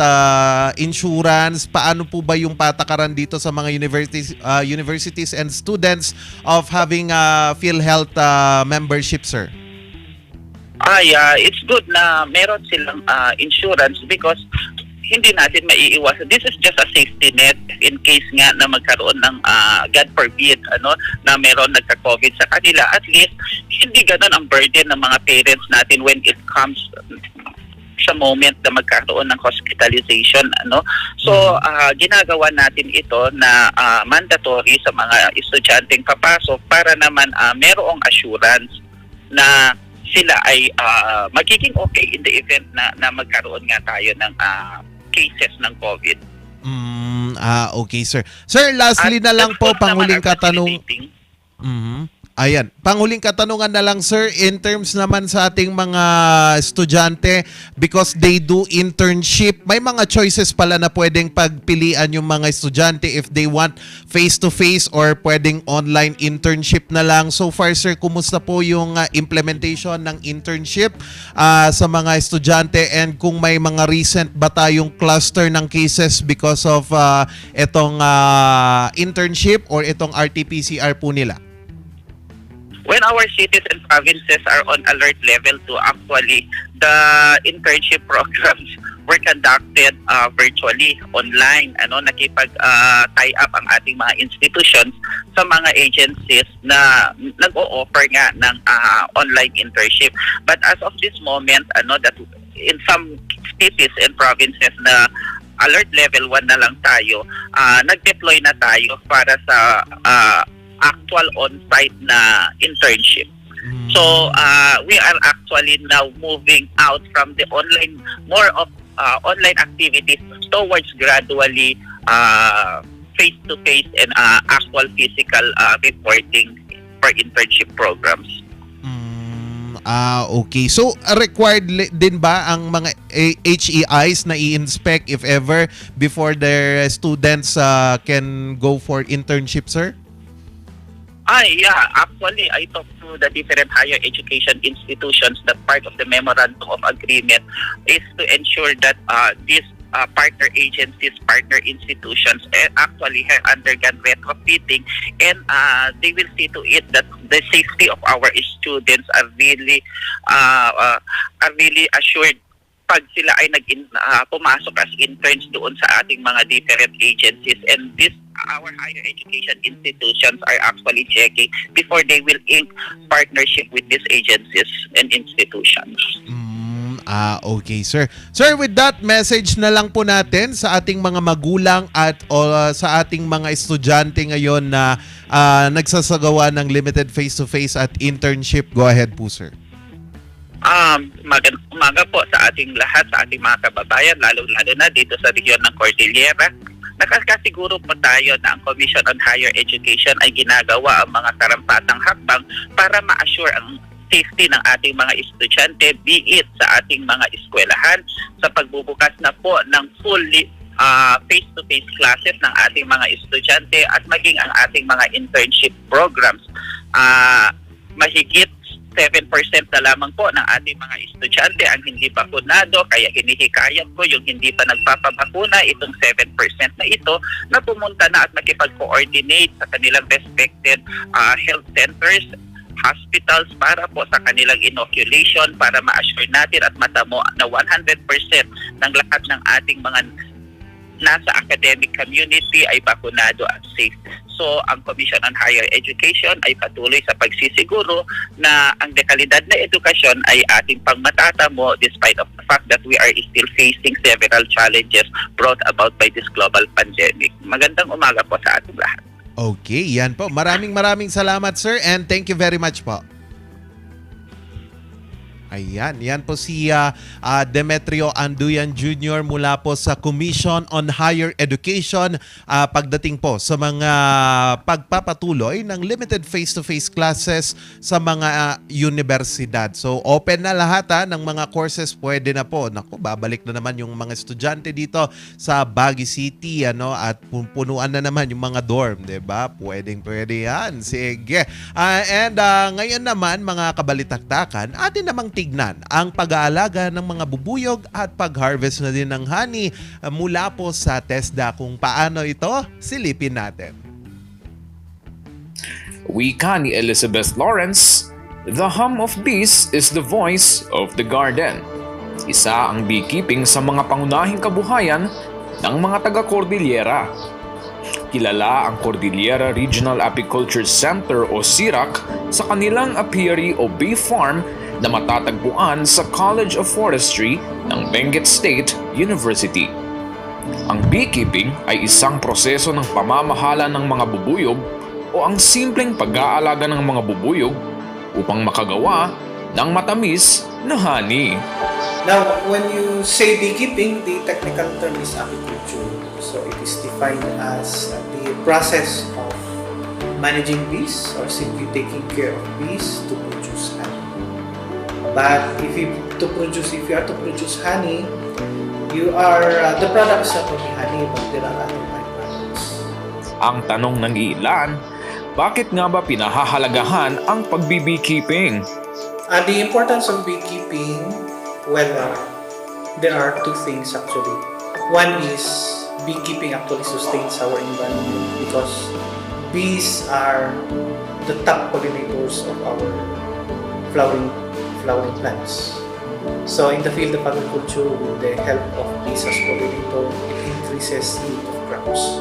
insurance? Paano po ba yung patakaran dito sa mga universities and students of having PhilHealth membership, sir? It's good na meron silang insurance because hindi natin maiiwasan. This is just a safety net in case nga na magkaroon ng God forbid na meron nagka-COVID sa kanila. At least hindi ganun ang burden ng mga parents natin when it comes sa moment na magkaroon ng hospitalization. So ginagawa natin ito na mandatory sa mga estudyanteng papasok para naman merong assurance na sila ay magiging okay in the event na magkaroon nga tayo ng cases ng COVID. Okay, sir. Sir, lastly na lang po, panghuling katanong. Ayan. Panghuling katanungan na lang, sir, in terms naman sa ating mga estudyante, because they do internship, may mga choices pala na pwedeng pagpilian yung mga estudyante if they want face-to-face or pwedeng online internship na lang. So far, sir, kumusta po yung implementation ng internship sa mga estudyante, and kung may mga recent ba tayong cluster ng cases because of itong internship or itong RT-PCR po nila? When our cities and provinces are on alert level to actually, the internship programs were conducted virtually, online. Nakipag-tie up ang ating mga institutions sa mga agencies na nag-o-offer nga ng online internship. But as of this moment, that in some cities and provinces na alert level 1 na lang tayo, nag-deploy na tayo para sa actual on-site na internship. So we are actually now moving out from the online, more of online activities towards gradually face-to-face and actual physical reporting for internship programs. Okay. So, required din ba ang mga HEIs na i-inspect if ever before their students can go for internship, sir? Yeah. Actually, I talked to the different higher education institutions that part of the memorandum of agreement is to ensure that these partner agencies, partner institutions actually have undergone retrofitting, and they will see to it that the safety of our students are really assured pag sila ay pumasok as interns doon sa ating mga different agencies, and this our higher education institutions are actually checking before they will ink partnership with these agencies and institutions. Okay, sir. Sir, with that message na lang po natin sa ating mga magulang at sa ating mga estudyante ngayon na nagsasagawa ng limited face-to-face at internship. Go ahead po, sir. Magandang umaga po sa ating lahat, sa ating mga kababayan, lalo-lalo na dito sa regiyon ng Cordillera. Nakakasiguro po tayo na ang Commission on Higher Education ay ginagawa ang mga karampatang hakbang para ma-assure ang safety ng ating mga estudyante, be it sa ating mga eskwelahan, sa pagbubukas na po ng fully face-to-face classes ng ating mga estudyante, at maging ang ating mga internship programs. Mahigit 7% na lamang po ng ating mga estudyante ang hindi bakunado, kaya hinihikayat ko yung hindi pa nagpapabakuna, itong 7% na ito, na pumunta na at makipag-coordinate sa kanilang respected health centers, hospitals para po sa kanilang inoculation, para ma-assure natin at matamo na 100% ng lahat ng ating mga nasa academic community ay bakunado at safe. So, ang Commission on Higher Education ay patuloy sa pagsisiguro na ang dekalidad na edukasyon ay ating pangmatatamo despite of the fact that we are still facing several challenges brought about by this global pandemic. Magandang umaga po sa ating lahat. Okay, yan po. Maraming salamat, sir, and thank you very much po. Ayan, yan po si Demetrio Anduyan Jr. mula po sa Commission on Higher Education pagdating po sa mga pagpapatuloy ng limited face-to-face classes sa mga universidad. So open na lahat ng mga courses, pwede na po. Naku, babalik na naman yung mga estudyante dito sa Baguio City at punuan na naman yung mga dorm, 'di ba? Pwede yan. Sige. And ngayon naman mga kabalitaktakan, atin namang tignan ang pag-aalaga ng mga bubuyog at pag-harvest na din ng honey mula po sa TESDA. Kung paano ito, silipin natin. Wika ni Elizabeth Lawrence, "The hum of bees is the voice of the garden." Isa ang beekeeping sa mga pangunahing kabuhayan ng mga taga-Cordillera. Kilala ang Cordillera Regional Apiculture Center o CIRAC sa kanilang apiary o bee farm na matatagpuan sa College of Forestry ng Benguet State University. Ang beekeeping ay isang proseso ng pamamahala ng mga bubuyog o ang simpleng pag-aalaga ng mga bubuyog upang makagawa ng matamis na honey. Now, when you say beekeeping, the technical term is apiculture. So it is defined as the process of managing bees or simply taking care of bees to produce honey. But if you are to produce honey, you are the product is not only honey, but there are other byproducts. Ang tanong ng ilan, bakit nga ba pinahahalagahan ang pagbe-beekeeping? The importance of beekeeping, well, there are two things actually. One is beekeeping actually sustains our environment because bees are the top pollinators of our flowering plants. So in the field of agriculture, with the help of bees as pollinator, it increases yield of crops.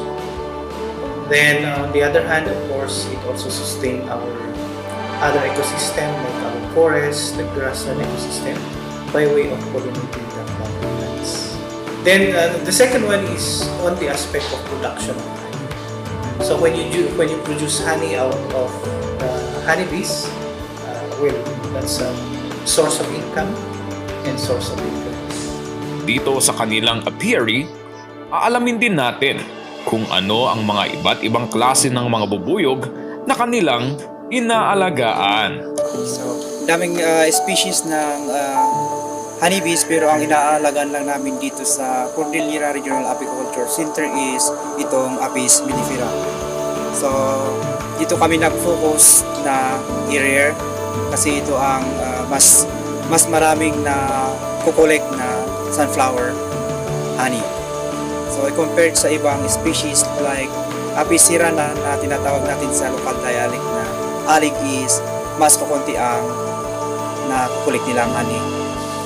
Then on the other hand, of course, it also sustains our other ecosystem like our forests, the grassland ecosystem, by way of pollinating the flowering plants. Then the second one is on the aspect of production of honey. So when you produce honey out of honeybees, well, that's a source of income and source of influence. Dito sa kanilang apiary, aalamin din natin kung ano ang mga iba't ibang klase ng mga bubuyog na kanilang inaalagaan. So, daming species ng honeybees, pero ang inaalagaan lang namin dito sa Cordillera Regional Apiculture Center is itong Apis mellifera. So, dito kami nag-focus na i-rare kasi ito ang mas maraming na kukolek na sunflower honey. So, compared sa ibang species like Apis cerana na tinatawag natin sa local dialect na alig is mas kukunti ang nakukulik nilang honey.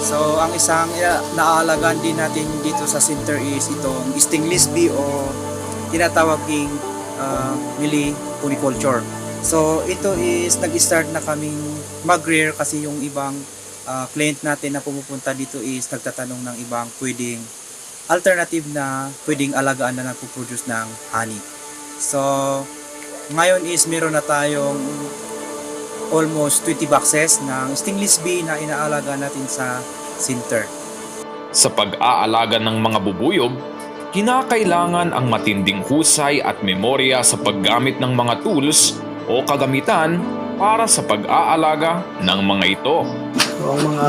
So, ang isang naalagaan din natin dito sa center is itong stingless bee o tinatawaging mealy poniculture. So, ito is nag-start na kaming mag-rear kasi yung ibang client natin na pumupunta dito is nagtatanong ng ibang pwedeng alternative na pwedeng alagaan na nagpo-produce ng honey. So, ngayon is meron na tayong almost 20 boxes ng stingless bee na inaalaga natin sa center. Sa pag-aalaga ng mga bubuyog, kinakailangan ang matinding husay at memorya sa paggamit ng mga tools o kagamitan para sa pag-aalaga ng mga ito. So, ang mga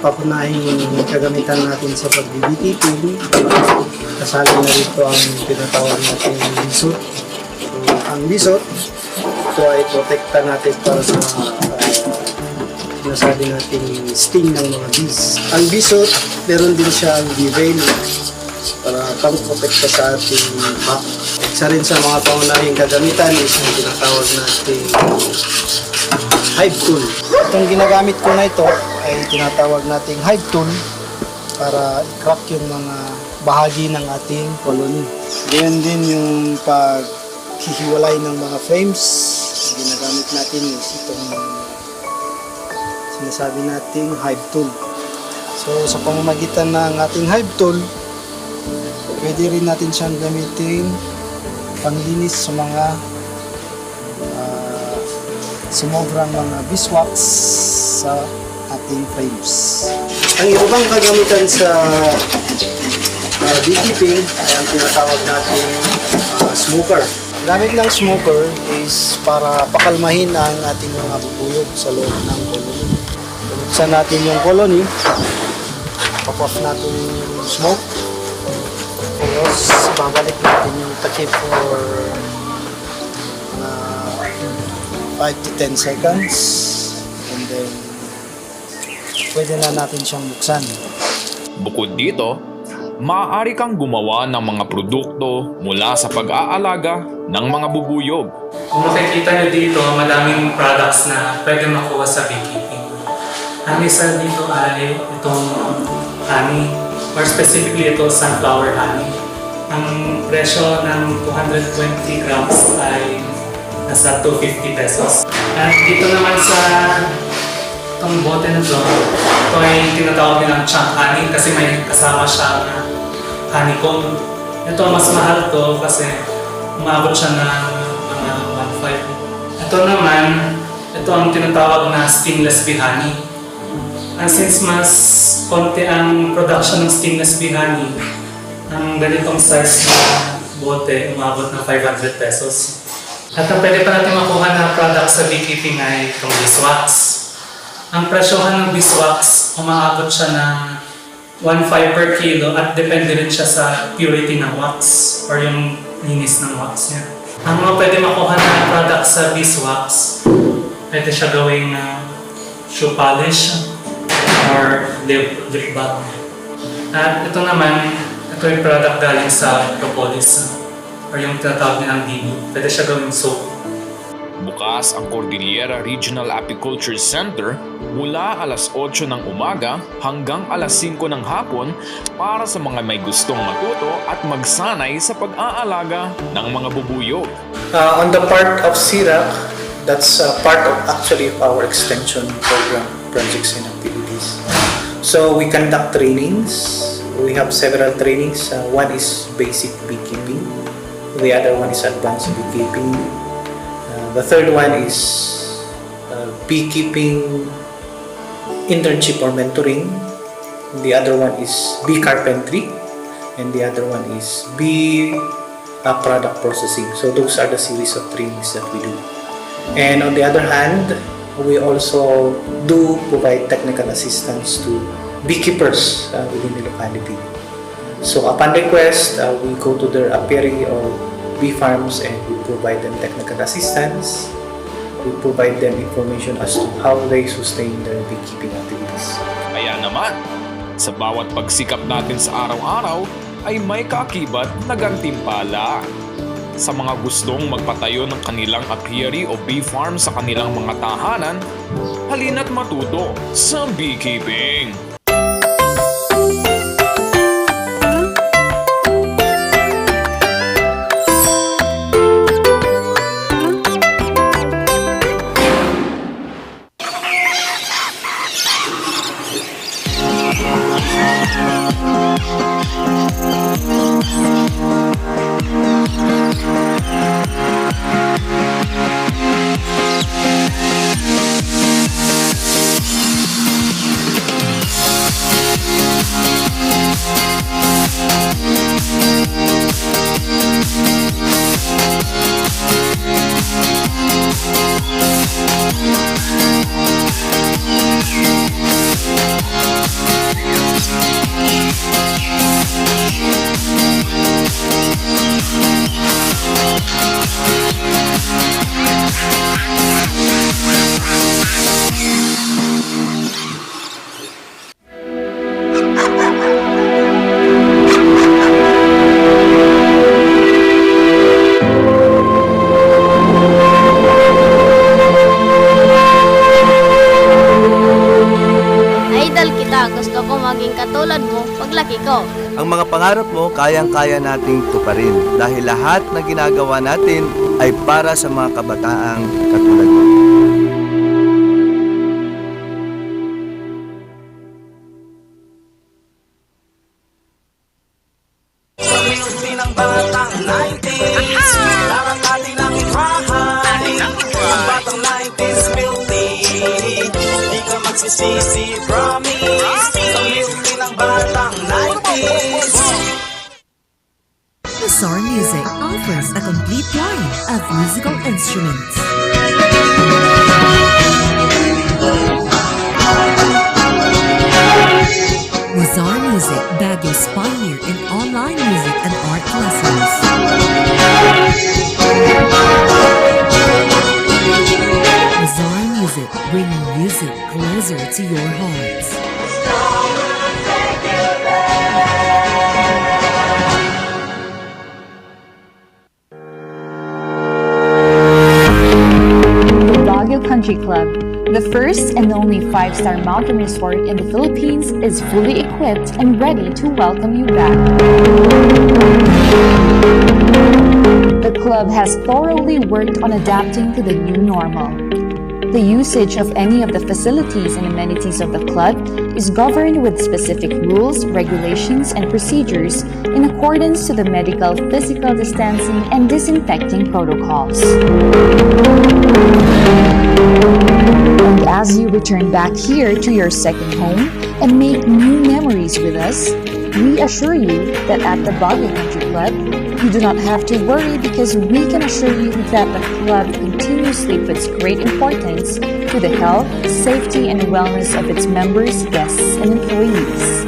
papunahing kagamitan natin sa pag-beekeeping, kasali na rito ang tinatawag natin bisot. So, ang bisot, ito ay protekta natin para sa sinasabi nating sting ng mga bees. Ang bisot, meron din siya ang bee-veil para pang-protekta sa ating back. Isa rin sa mga pangunahing kagamitan is yung tinatawag nating hive tool. Itong ginagamit ko na ito ay tinatawag nating hive tool para i-crack yung mga bahagi ng ating colony. Ganyan din yung paghihiwalay ng mga frames. Ginagamit natin is itong sinasabi nating hive tool. So sa pamamagitan ng ating hive tool, pwede rin natin siyang gamitin panglinis sa mga sumobrang mga beeswax sa ating frames. Ang ibang kagamitan sa beekeeping ay ang tinatawag natin smoker. Gamit ng smoker is para pakalmahin ang ating mga bubuyog sa loob ng colony. Buksan natin yung colony, pop-off natin yung smoke, tapos babalik natin yung takip for 5 to 10 seconds and then pwede na natin siyang buksan. Bukod dito, maaari kang gumawa ng mga produkto mula sa pag-aalaga ng mga bubuyog. Kung makikita nyo dito, madaming products na pwede makuha sa beekeeping. Ang isa dito ay itong honey, or specifically ito sunflower honey. Ang presyo ng 220 grams ay nasa 250 pesos. At dito naman sa itong bote na ito ay tinatawag nilang chunk honey kasi may kasama siyang honeycomb. Ito mas mahal to kasi umabot siya ng mga 1.5. Ito naman, ito ang tinatawag na stingless bee honey. And since mas konti ang production ng stingless bee honey, ang ganitong size na bote umabot ng 500 pesos. At ang pwede pa natin makuha na product sa beekeeping ay itong beeswax. Ang presyohan ng beeswax, umaabot siya ng 1.5 per kilo at depende rin siya sa purity ng wax or yung linis ng wax niya. Ang mga pwede makuha na product sa beeswax, pwede siya gawing shoe polish or lip balm. At ito naman, ito yung product galing sa propolis or yung tinatawag nilang BB. Pwede siya gawing soap. Bukas ang Cordillera Regional Apiculture Center mula alas 8 ng umaga hanggang alas 5 ng hapon para sa mga may gustong matuto at magsanay sa pag-aalaga ng mga bubuyog. On the part of CIRAC, that's part of actually our extension program projects and activities. So we conduct trainings. We have several trainings. One is basic beekeeping. The other one is advanced beekeeping. The third one is beekeeping internship or mentoring. The other one is bee carpentry. And the other one is bee product processing. So those are the series of trainings that we do. And on the other hand, we also do provide technical assistance to beekeepers within the locality. So upon request, we go to their apiary or bee farms and we provide them technical assistance. We provide them information as to how they sustain their beekeeping activities. Kaya naman, sa bawat pagsikap natin sa araw-araw ay may kaakibat na gantimpala. Sa mga gustong magpatayo ng kanilang apiary o bee farm sa kanilang mga tahanan, halina't matuto sa beekeeping. Gusto ko maging katulad mo paglaki ko. Ang mga pangarap mo, kayang-kaya nating tuparin dahil lahat na ginagawa natin ay para sa mga kabataang katulad mo. Sa milky ng batang 90s, parang atin ang itrahan. Ang batang 90s milky, di ka magsisisi, promise. Sa milky ng batang 90s. Bizarre Music offers a complete line of musical instruments. Bizarre Music, Baguio's pioneer in online music and art lessons. Bizarre Music, bringing music closer to your hearts. The Baguio Country Club, the first and only 5-star mountain resort in the Philippines, is fully equipped and ready to welcome you back. The club has thoroughly worked on adapting to the new normal. The usage of any of the facilities and amenities of the club is governed with specific rules, regulations, and procedures in accordance to the medical, physical distancing, and disinfecting protocols. And as you return back here to your second home and make new memories with us, we assure you that at the Baguio Country Club, You do not have to worry because we can assure you that the club continuously puts great importance to the health, safety, and wellness of its members, guests, and employees.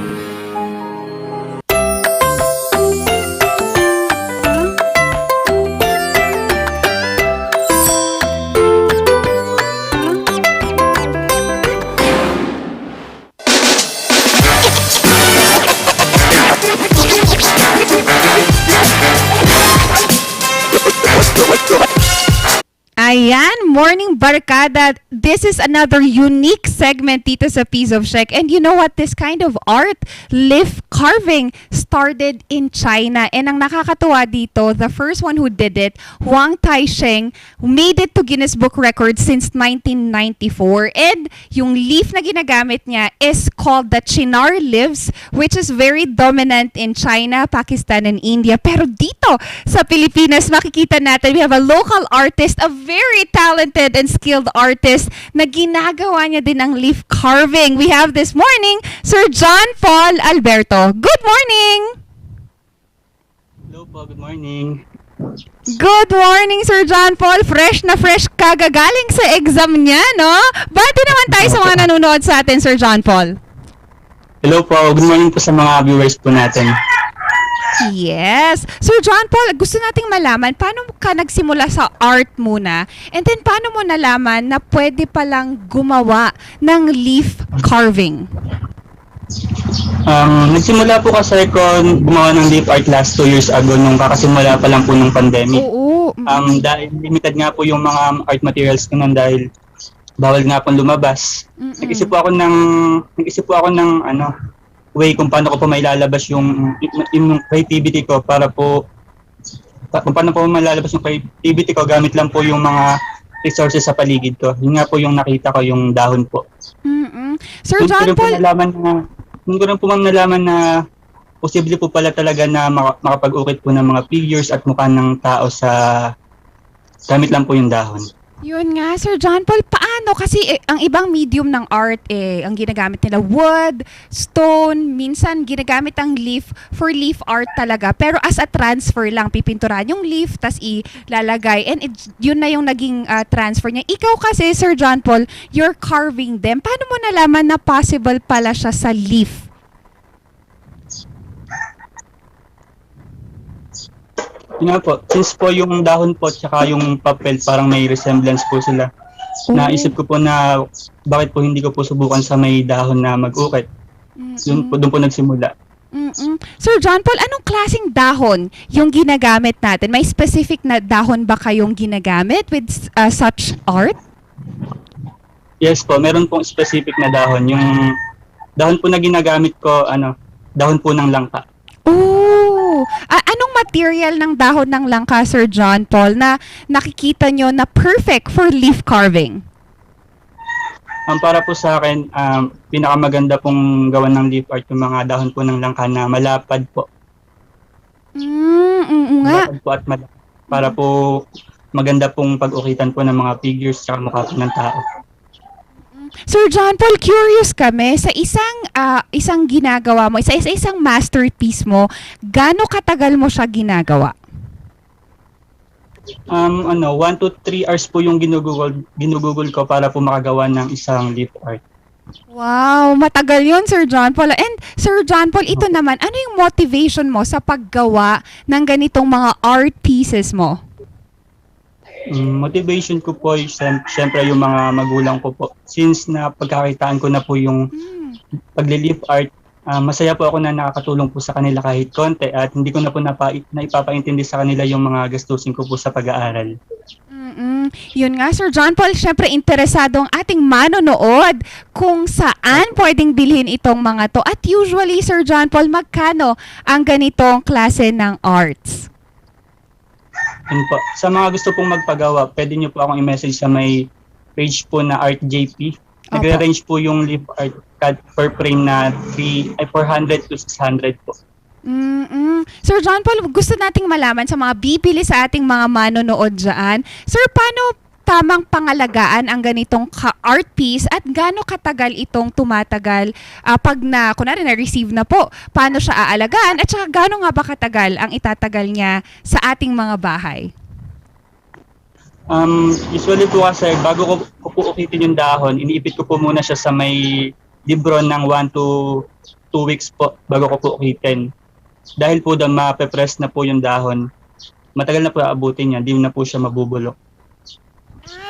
Ayan, Morning Barkada. This is another unique segment dito sa Piece of Shek. And you know what? This kind of art, leaf carving, started in China. And ang nakakatuwa dito, the first one who did it, Huang Taisheng, made it to Guinness Book Records since 1994. And yung leaf na ginagamit niya is called the Chinar leaves, which is very dominant in China, Pakistan, and India. Pero dito sa Pilipinas, makikita natin, we have a local artist, a very talented and skilled artist na ginagawa niya din ang leaf carving. We have this morning, Sir John Paul Alberto. Good morning! Hello po, good morning. Good morning, Sir John Paul. Fresh na fresh kagagaling sa exam niya, no? Bati naman tayo sa mga nanonood sa atin, Sir John Paul. Hello po, good morning po sa mga viewers po natin. Yes. Sir John Paul, gusto nating malaman, paano ka nagsimula sa art muna? And then, paano mo nalaman na pwede palang gumawa ng leaf carving? Nagsimula po kasi ko gumawa ng leaf art last 2 years ago nung kakasimula pa lang po ng pandemic. Oo. Dahil limited nga po yung mga art materials ko nun dahil bawal nga po lumabas. Nag-isip po ako ng way kung paano ko po mailalabas yung creativity ko para po kung paano po mailalabas yung creativity ko gamit lang po yung mga resources sa paligid ko. Yun nga po yung nakita ko, yung dahon po. Sir John Paul, Nung ko rin po nalaman na posible po pala talaga na makapag-ukit po ng mga figures at mukha ng tao sa gamit lang po yung dahon. yun nga, Sir John Paul, paano? Kasi ang ibang medium ng art, ang ginagamit nila wood, stone, minsan ginagamit ang leaf for leaf art talaga. Pero as a transfer lang, pipinturan yung leaf, tas ilalagay. And yun na yung naging transfer niya. Ikaw kasi, Sir John Paul, you're carving them. Paano mo nalaman na possible pala siya sa leaf? Yun nga po, since po yung dahon po tsaka yung papel parang may resemblance po sila. Naisip ko po na bakit po hindi ko po subukan sa may dahon na mag-ukit. Doon po nagsimula. Sir John Paul, anong klaseng dahon yung ginagamit natin? May specific na dahon ba kayong ginagamit with such art? Yes po, meron pong specific na dahon. Yung dahon po na ginagamit ko, dahon po ng langka. Oh! Anong material ng dahon ng langka, Sir John Paul, na nakikita nyo na perfect for leaf carving? Para po sa akin, pinakamaganda pong gawan ng leaf art yung mga dahon po ng langka na malapad po. Malapad po at malapad. Para po maganda pong pag-ukitan po ng mga figures at mukha po ng tao. Sir John Paul, curious kami sa isang ginagawa mo, isang masterpiece mo, gaano katagal mo siya ginagawa? 1 to 3 hours po yung ginugugol ko para po makagawa ng isang leaf art. Wow, matagal yun, Sir John Paul. And Sir John Paul, ito naman, ano yung motivation mo sa paggawa ng ganitong mga art pieces mo? Motivation ko po, siyempre yung mga magulang ko po. Since na pagkakitaan ko na po yung pag-leaf art, masaya po ako na nakakatulong po sa kanila kahit konti at hindi ko na po naipapaintindi sa kanila yung mga gastusin ko po sa pag-aaral. Yun nga, Sir John Paul, syempre interesado ang ating manonood kung saan pwedeng bilhin itong mga to. At usually, Sir John Paul, magkano ang ganitong klase ng arts? Po. Sa mga gusto pong magpagawa, pwede nyo po akong i-message sa may page po na ArtJP. Nagre-range po yung leaf art per frame na 400 to 600 po. Sir John Paul, gusto nating malaman sa mga bibili sa ating mga manonood dyan. Sir, tamang pangalagaan ang ganitong art piece at gaano katagal itong tumatagal pag kunwari na-receive na po? Paano siya aalagaan at saka gaano nga ba katagal ang itatagal niya sa ating mga bahay? Usually po kasi bago ko po ukitin yung dahon, iniipit ko po muna siya sa may libro ng 1 to 2 weeks po bago ko po ukitin. Dahil po doon mape-press na po yung dahon, matagal na po aabutin niya, hindi na po siya mabubulok.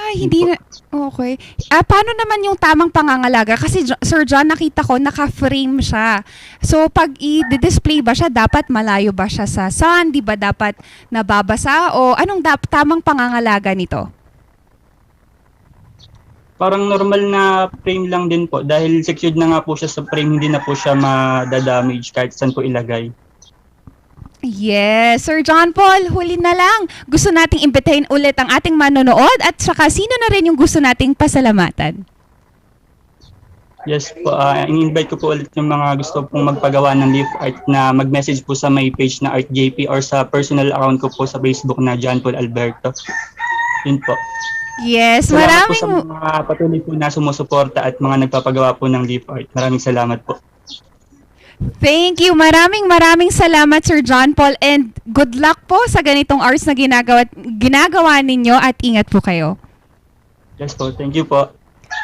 Hindi na, okay. Paano naman yung tamang pangangalaga? Kasi Sir John, nakita ko, naka-frame siya. So, pag i-display ba siya, dapat malayo ba siya sa sun? Di ba dapat nababasa? O anong tamang pangangalaga nito? Parang normal na frame lang din po. Dahil secured na nga po siya sa frame, hindi na po siya madadamage kahit saan po ilagay. Yes, Sir John Paul, huli na lang. Gusto nating imbitahin ulit ang ating manonood at saka sino na rin yung gusto nating pasalamatan? Yes po, in-invite ko po ulit yung mga gusto pong magpagawa ng leaf art na mag-message po sa may page na ArtJP or sa personal account ko po sa Facebook na John Paul Alberto. Yun po. Yes, salamat po sa mga patuloy po na sumusuporta at mga nagpapagawa po ng leaf art. Maraming salamat po. Thank you. Maraming salamat, Sir John Paul, and good luck po sa ganitong arts na ginagawa ninyo at ingat po kayo. Yes po, thank you po.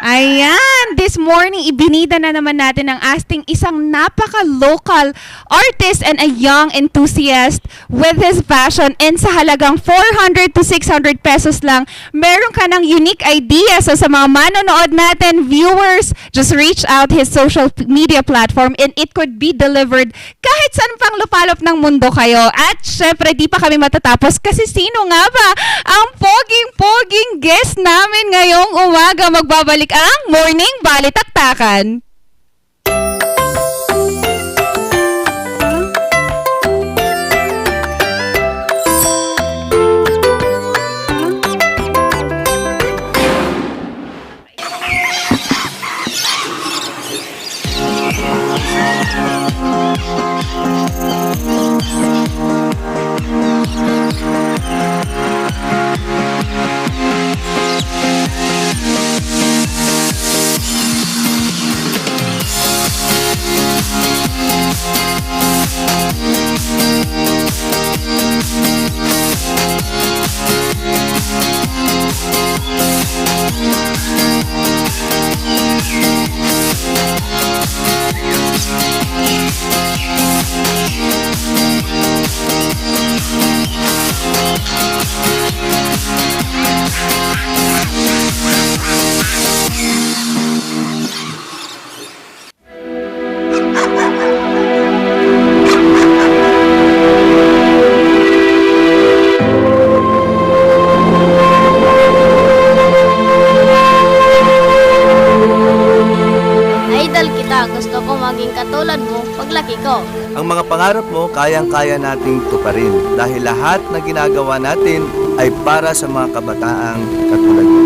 Ayan, this morning ibinida na naman natin ang asting isang napaka-local artist and a young enthusiast with his passion, and sa halagang 400 to 600 pesos lang, meron ka ng unique idea. So sa mga manonood natin, viewers, just reach out his social media platform and it could be delivered kahit saan pang lupalop ng mundo kayo. At syempre, di pa kami matatapos kasi sino nga ba ang poging guest namin ngayong umaga? Magbabalik ang Morning Balitaktakan. Gusto ko maging katulad mo paglaki ko. Ang mga pangarap mo, kayang-kaya nating tuparin dahil lahat na ginagawa natin ay para sa mga kabataang katulad mo.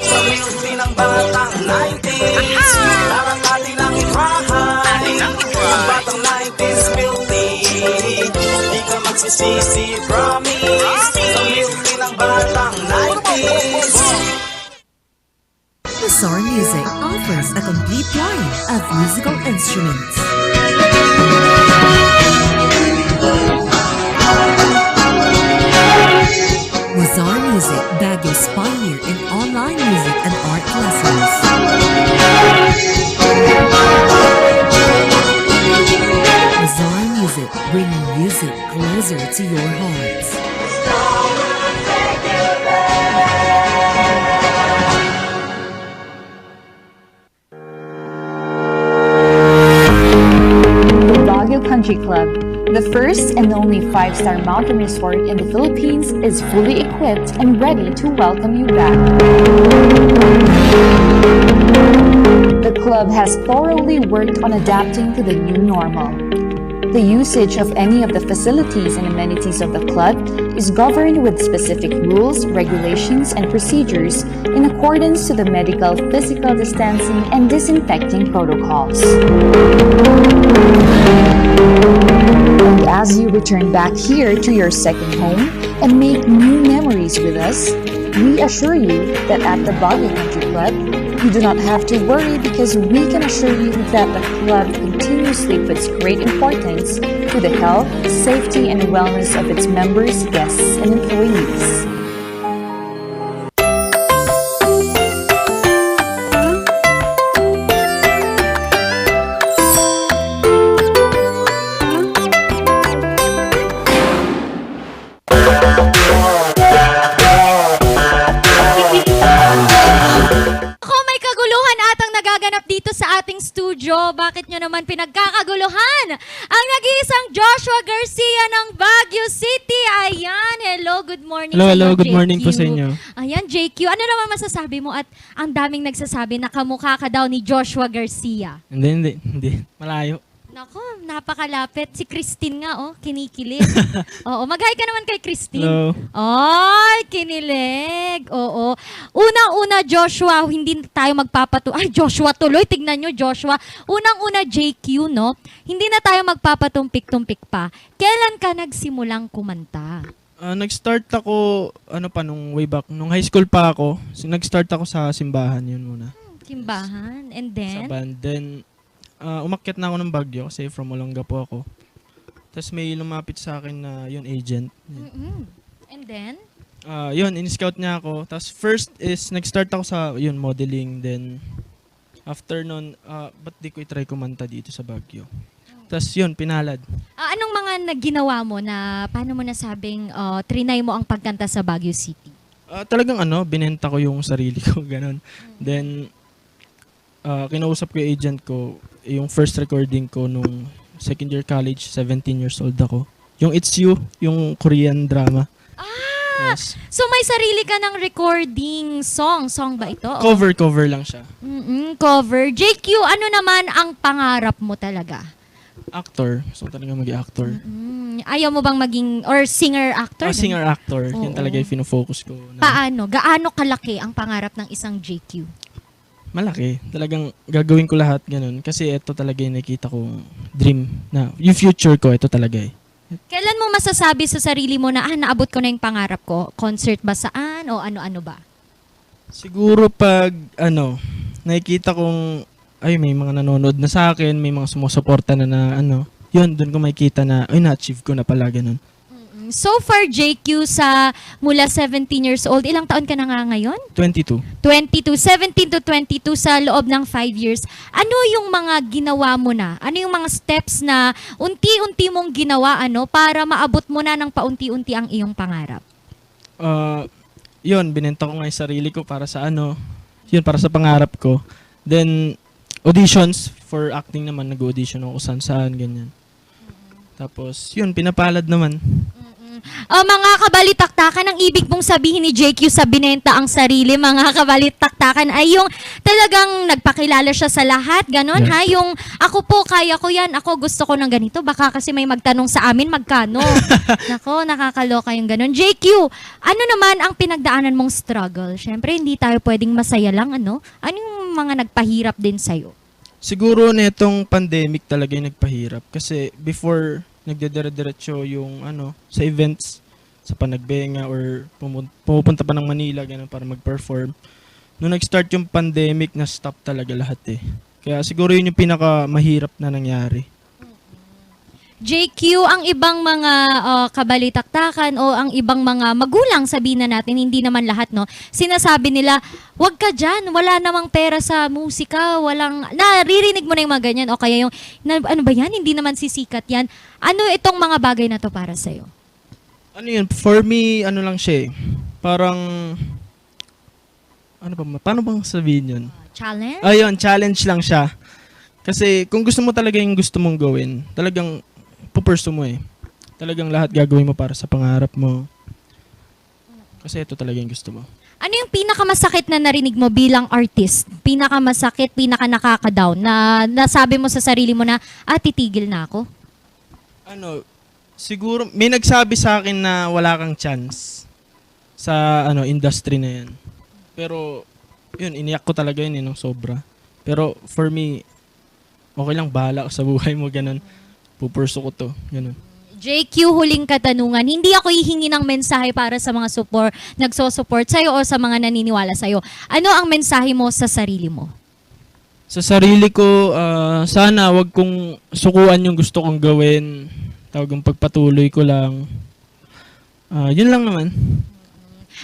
Sa milky ng batang 90s, parang natin ang itrahan. Ang batang 90s milky, di ka magsisisi, promise. Sa milky ng batang 90s. Bazaar Music offers a complete line of musical instruments. Bazaar Music, Baguio's pioneer in online music and art lessons. Bazaar Music, bringing music closer to your hearts. The Baguio Country Club, the first and only 5-star mountain resort in the Philippines, is fully equipped and ready to welcome you back. The club has thoroughly worked on adapting to the new normal. The usage of any of the facilities and amenities of the club is governed with specific rules, regulations, and procedures in accordance to the medical, physical distancing, and disinfecting protocols. return back here to your second home and make new memories with us, we assure you that at the Baguio Country Club, you do not have to worry because we can assure you that the club continuously puts great importance to the health, safety, and wellness of its members, guests, and employees. Sa ating studio, bakit nyo naman pinagkakaguluhan ang nag-iisang Joshua Garcia ng Baguio City? Ayan, hello, good morning sa Hello, iyo, good JQ. morning po sa inyo. Ayan, JQ, ano naman masasabi mo at ang daming nagsasabi na kamukha ka daw ni Joshua Garcia? Hindi. Malayo. Nako, napakalapit. Si Christine nga, kinikilig. Oo, mag-hi ka naman kay Christine. Hello. Ay, kinilig. Oo. Unang-una, Joshua, hindi tayo Ay, Joshua tuloy. Tignan nyo, Joshua. Unang-una, JQ, no? Hindi na tayo magpapatumpik-tumpik pa. Kailan ka nagsimulang kumanta? Nag-start ako, nung way back, nung high school pa ako. Nag-start ako sa simbahan, yun muna. Simbahan? And then? Sa band. Then, umakyat na ako ng Baguio kasi from Olongapo ako. Tapos may lumapit sa akin na yun, agent. And then? Yun, in-scout niya ako. Tapos first is, nag-start ako sa yun, modeling. Then, after nun, ba't di ko i-try kumanta dito sa Baguio? Tapos yun, pinalad. Anong mga ginawa mo na, paano mo nasabing, trinay mo ang pagkanta sa Baguio City? Talagang binenta ko yung sarili ko, ganun. Then, kinausap ko yung agent ko, yung first recording ko nung second year college, 17 years old ako. Yung It's You, yung Korean drama. Yes. So may sarili ka ng recording song. Song ba ito? Cover lang siya. Cover. JQ, ano naman ang pangarap mo talaga? Actor. So talaga mag-actor. Ayaw mo bang maging, or singer-actor? Singer-actor. Oo. Yun talaga yung finofocus ko. Paano? Gaano kalaki ang pangarap ng isang JQ? Malaki. Talagang gagawin ko lahat ganun. Kasi ito talaga yung nakita kong dream na, yung future ko, ito talaga eh. Kailan mo masasabi sa sarili mo na, naabot ko na yung pangarap ko? Concert ba saan? O ano-ano ba? Siguro pag, nakikita kong, may mga nanonood na sa akin, may mga sumusuporta na yun, dun ko makikita na, na-achieve ko na pala, ganun. So far, JQ, sa mula 17 years old, ilang taon ka na nga ngayon? 22. 17 to 22 sa loob ng 5 years. Ano yung mga ginawa mo na? Ano yung mga steps na unti-unti mong ginawa para maabot mo na ng paunti-unti ang iyong pangarap? Yun, binenta ko nga yung sarili ko para sa yun, para sa pangarap ko. Then, auditions for acting naman, nag-audition ako saan-saan, ganyan. Tapos, yun, pinapalad naman. Mga kabalitaktakan, ang ibig mong sabihin ni JQ sa binenta ang sarili, mga kabalitaktakan, ay yung talagang nagpakilala siya sa lahat, ganon, ha? Yung, ako po, kaya ko yan, ako gusto ko ng ganito, baka kasi may magtanong sa amin, magkano? Nako, nakakaloka yung ganon. JQ, ano naman ang pinagdaanan mong struggle? Siyempre, hindi tayo pwedeng masaya lang, Ano yung mga nagpahirap din sa'yo? Siguro netong pandemic talaga yung nagpahirap. Kasi before, nagdedire-diretso yung sa events, sa Panagbenga or pumupunta pa ng Manila ganun para mag-perform. Nung nag-start yung pandemic, na-stop talaga lahat eh. Kaya siguro yun yung pinaka-mahirap na nangyari. JQ, ang ibang mga kabalitaktakan o ang ibang mga magulang, sabihin na natin, hindi naman lahat, sinasabi nila, wag ka dyan, wala namang pera sa musika, naririnig mo na yung mga ganyan, o kaya yung, ano ba yan, hindi naman sisikat yan. Ano itong mga bagay na to para sa'yo? Yun, for me, lang siya eh. Parang, paano bang sabihin yun? Challenge? Ayun, challenge lang siya. Kasi kung gusto mo talaga yung gusto mong gawin, talagang pupursue mo eh. Talagang lahat gagawin mo para sa pangarap mo. Kasi ito talaga yung gusto mo. Ano yung pinakamasakit na narinig mo bilang artist? Pinakamasakit, pinaka-nakaka-down na nasabi mo sa sarili mo na, titigil na ako? Siguro, may nagsabi sa akin na wala kang chance sa industry na yan. Pero, yun, iniyak ko talaga yun ng sobra. Pero, for me, okay lang, bahala ka sa buhay mo, ganun. Pupurso ko to, ganun. JQ, huling katanungan. Hindi ako hihingi ng mensahe para sa mga nagso-support sa'yo o sa mga naniniwala sa'yo. Ano ang mensahe mo sa sarili mo? Sa sarili ko, sana wag kong sukuan yung gusto kong gawin. Tawagang pagpatuloy ko lang. Yun lang naman.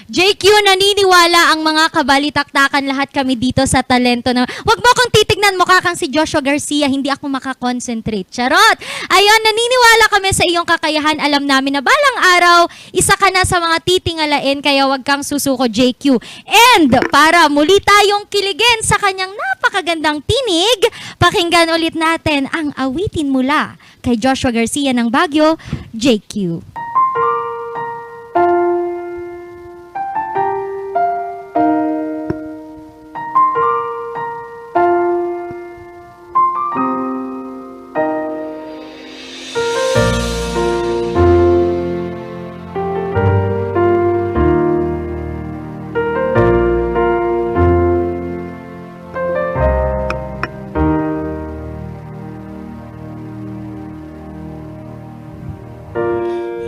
JQ, naniniwala ang mga kabalitaktakan, lahat kami dito sa talento na, wag mo akong titignan, mukha kang si Joshua Garcia, hindi ako makakonsentrate. Charot! Ayun, naniniwala kami sa iyong kakayahan. Alam namin na balang araw, isa ka na sa mga titingalain, kaya wag kang susuko, JQ. And para muli tayong kiligin sa kanyang napakagandang tinig, pakinggan ulit natin ang awitin mula kay Joshua Garcia ng Baguio, JQ.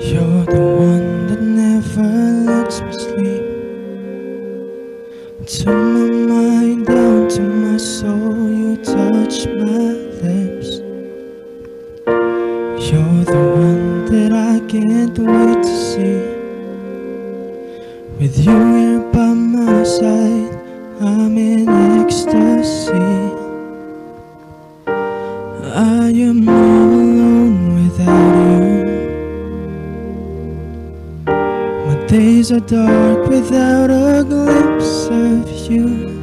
You're the one that never lets me sleep. To my mind, down to my soul, you touch my lips. You're the one that I can't wait to see. With you here by my side, I'm in ecstasy. I am all alone without you. Days are dark without a glimpse of you.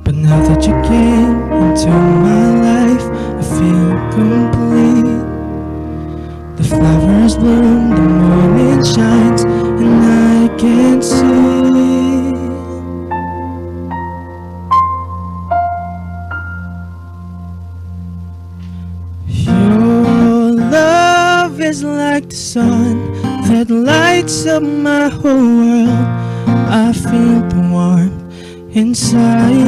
But now that you came into my life, I feel complete. The flowers bloom, the morning shines, and I can see. Your love is like the sun that lights up my whole world. I feel the warmth inside.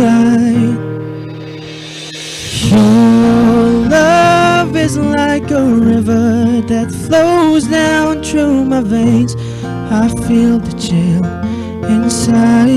Your love is like a river that flows down through my veins. I feel the chill inside.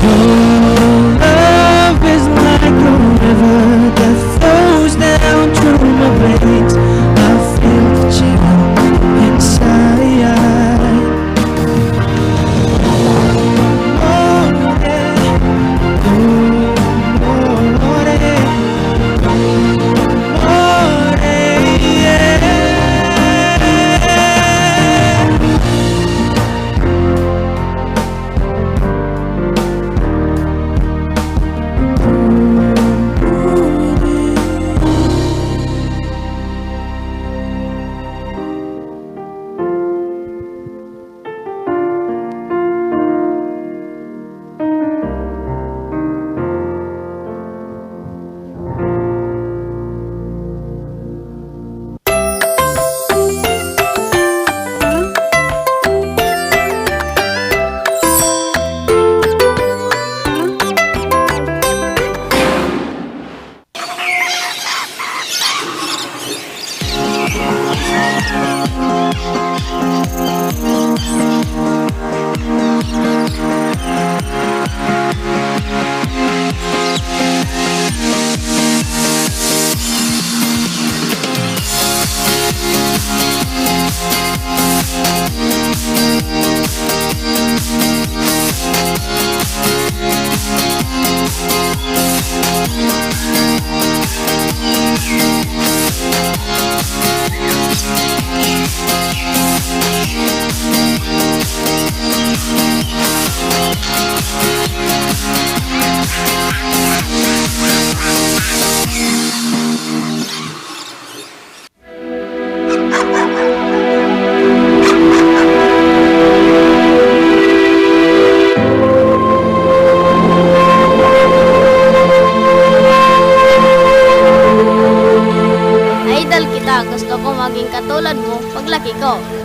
Your love is like a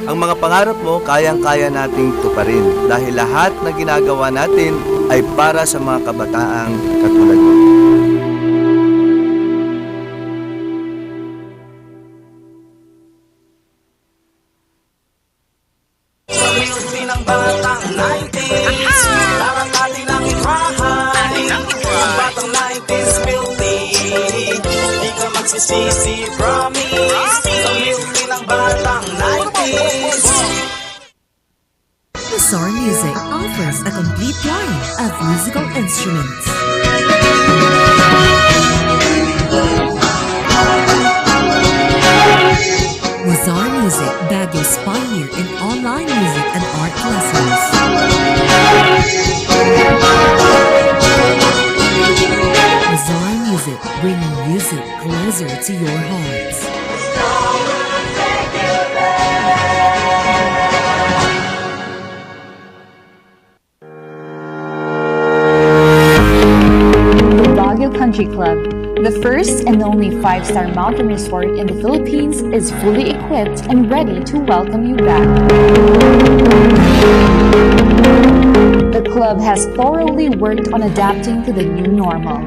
Ang mga pangarap mo, kayang-kaya nating tuparin dahil lahat na ginagawa natin ay para sa mga kabataang katulad mo. Community ng batang 90s, parang natin ang itrahan. Yung batang 90s guilty, di ka magsisisi, promise. Community ng batang 90s. Bizarre Music offers a complete line of musical instruments. Bizarre Music, Baguio's pioneer in online music and art lessons. Bizarre Music, bringing music closer to your hearts. The Baguio Country Club, the first and only 5-star mountain resort in the Philippines, is fully equipped and ready to welcome you back. The club has thoroughly worked on adapting to the new normal.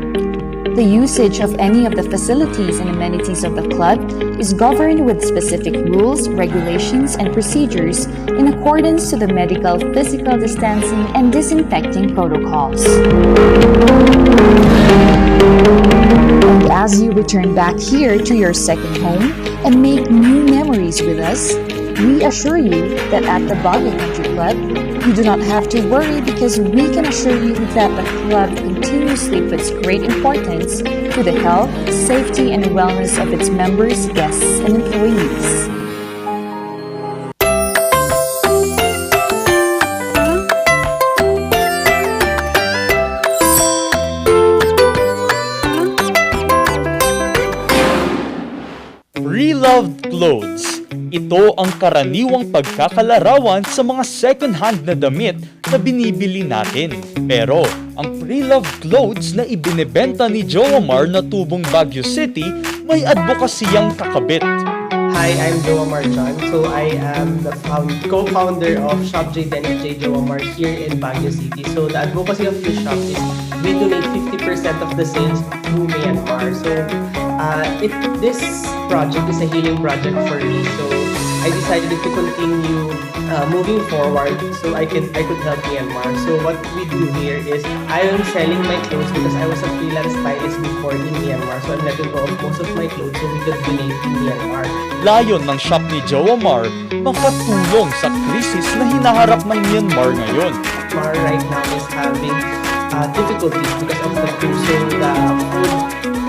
The usage of any of the facilities and amenities of the club is governed with specific rules, regulations, and procedures in accordance to the medical, physical distancing, and disinfecting protocols. And as you return back here to your second home and make new memories with us, we assure you that at the Baguio Country Club, you do not have to worry because we can assure you that the club continuously puts great importance to the health, safety, and wellness of its members, guests, and employees. Pre-loved clothes. Ito ang karaniwang pagkakalarawan sa mga second-hand na damit na binibili natin. Pero ang pre-loved clothes na ibinebenta ni Joamar na tubong Baguio City may advokasiyang kakabit. Hi, I'm Joamar John. So I am the co-founder of Shop J Dennis J Joamar here in Baguio City. So the advocacy of this shop is we donate 50% of the sales to Myanmar. So this project is a healing project for me. So I decided to continue moving forward so I could help Myanmar. So what we do here is I am selling my clothes because I was a freelance stylist before in Myanmar. So I'm letting go of most of my clothes so we could donate to Myanmar. Layon ng shop ni Joamar, makatulong sa krisis na hinaharap ng Myanmar ngayon. Myanmar right now is having difficulties because of the food. So the food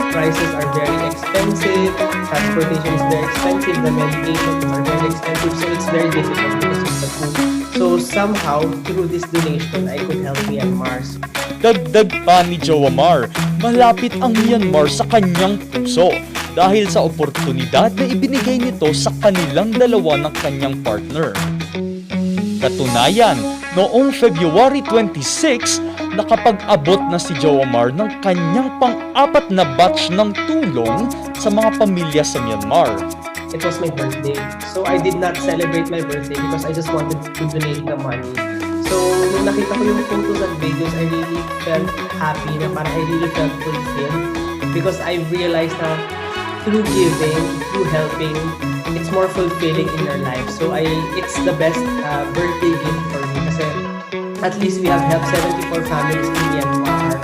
prices are very expensive, transportation is very expensive, the medications are very expensive, so it's very difficult because of the food. So somehow, through this donation, I could help Myanmar. Dagdag pa ni Joamar, malapit ang Myanmar sa kanyang puso dahil sa oportunidad na ibinigay nito sa kanilang dalawa ng kanyang partner. Katunayan, noong February 26, nakapag-abot na si Joamar ng kanyang pang-apat na batch ng tulong sa mga pamilya sa Myanmar. It was my birthday, so I did not celebrate my birthday because I just wanted to donate the money. So, nung nakita ko yung photos and videos, I really felt happy na parang I really felt fulfilled because I realized na through giving, through helping, it's more fulfilling in your life. So, it's the best birthday gift for me kasi at least we have helped 74 families in Myanmar.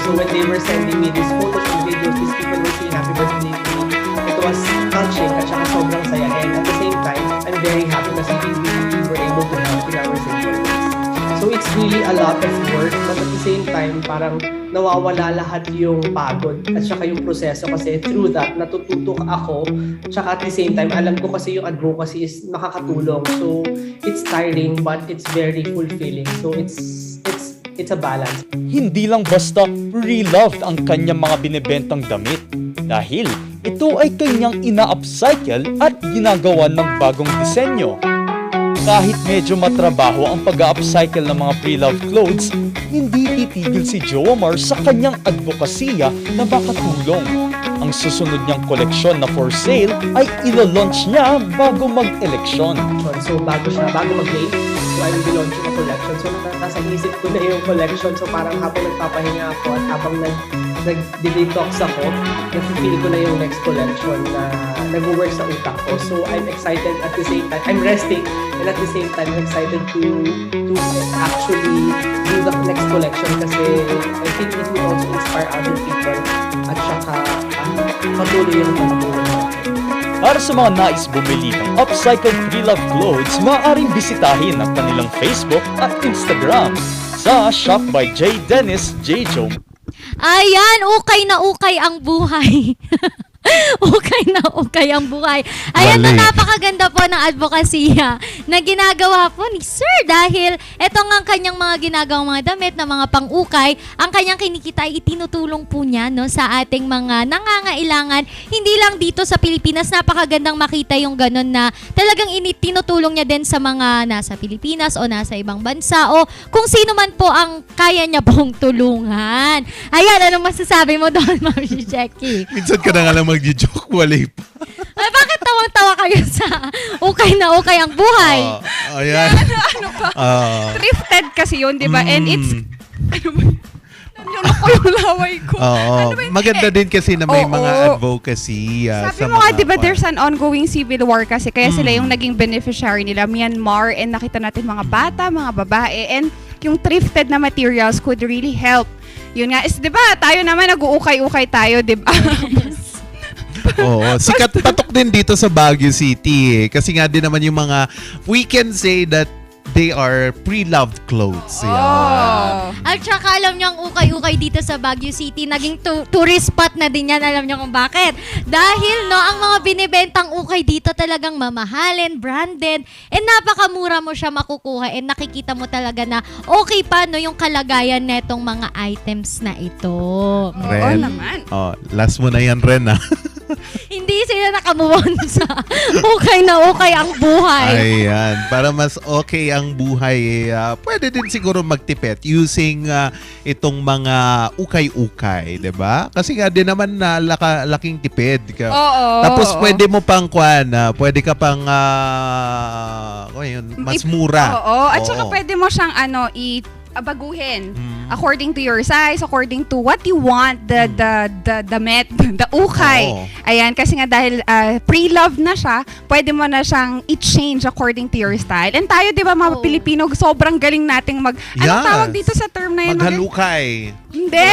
So when they were sending me these photos and videos, these people were saying happy birthday to me. It was touching at saka sobrang saya. And at the same time, I'm very happy na we were able to help in our situations. So it's really a lot of work, but at the same time, parang nawawala lahat yung pagod at saka yung proseso kasi through that, natututo ako. Tsaka at the same time, alam ko kasi yung advocacy is makakatulong. So it's tiring, but it's very fulfilling. So it's a balance. Hindi lang basta pre-loved ang kanyang mga binebentang damit dahil ito ay kanyang ina-upcycle at ginagawa ng bagong disenyo. Kahit medyo matrabaho ang pag-upcycle ng mga pre-loved clothes, hindi titigil si Joamar sa kanyang advokasya na makatulong. Ang susunod niyang koleksyon na for sale ay ilo-launch niya bago mag-eleksyon. So bago mag-May, so I will be launching a collection. So nasa isip ko na yung collection. So parang habang nagpapahinga ako at habang nag-detox ako, napipili ko na yung next collection na nag-work sa utak ko. So I'm excited at the same time. I'm resting and at the same time I'm excited to actually do the next collection kasi I think it will also inspire other people at saka patuloy yung pagtulong natin. Para sa mga nais bumili ng upcycled pre-loved clothes, maaaring bisitahin ang kanilang Facebook at Instagram sa Shop by J. Dennis J. Joe. Ayan, ukay na ukay ang buhay. Okay na okay ang buhay. Ayan na, napakaganda po ng advokasya na ginagawa po ni Sir dahil eto nga kanyang mga ginagawang mga damit na mga pang-ukay, ang kanyang kinikita ay itinutulong po niya no, sa ating mga nangangailangan, hindi lang dito sa Pilipinas. Napakagandang makita yung ganun na talagang tinutulong niya din sa mga nasa Pilipinas o nasa ibang bansa o kung sino man po ang kaya niya pong tulungan. Ayan, anong masasabi mo doon, Ma'am Jackie? Minsan ka na nga lang mag-joke, walay pa. Ay, bakit tawang-tawa kayo sa ukay na ukay ang buhay? Ayan. Ano ba? Thrifted kasi yun, di ba? And it's, nanlunok ko yung laway ko. Oo. Maganda din kasi na may mga advocacy. Sabi mo nga, di ba, there's an ongoing civil war kasi kaya sila yung naging beneficiary nila, Myanmar, and nakita natin mga bata, mga babae, and yung thrifted na materials could really help. Yun nga, is, di ba, tayo naman nag-uukay-ukay tayo, di ba? Oo, sikat patok din dito sa Baguio City eh. Kasi nga din naman yung mga, we can say that they are pre-loved clothes. Oh. At saka alam niyo ang ukay-ukay dito sa Baguio City, naging tourist spot na din yan. Alam niyo kung bakit? Dahil no, ang mga binibentang ukay dito talagang mamahalin, branded, and napakamura mo siya makukuha and nakikita mo talaga na okay pa no yung kalagayan netong mga items na ito. Ren, Oo naman. Oh, last mo na yan, Ren, ha? Hindi sila nakamuon sa ukay na ukay ang buhay. Ayan, para mas okay ang buhay, pwede din siguro magtipid using itong mga ukay-ukay, 'di ba? Kasi nga din naman na laking tipid ka. Oo. Tapos pwede mo pang pwede ka pang mas mura. Oo, at saka pwede mo siyang baguhin according to your size, according to what you want, the ukay. Ayan, kasi nga dahil pre-loved na siya, pwede mo na siyang i-change according to your style. And tayo, di ba, mga Pilipino, sobrang galing nating anong tawag dito sa term na yun? Maghalukay. Hindi!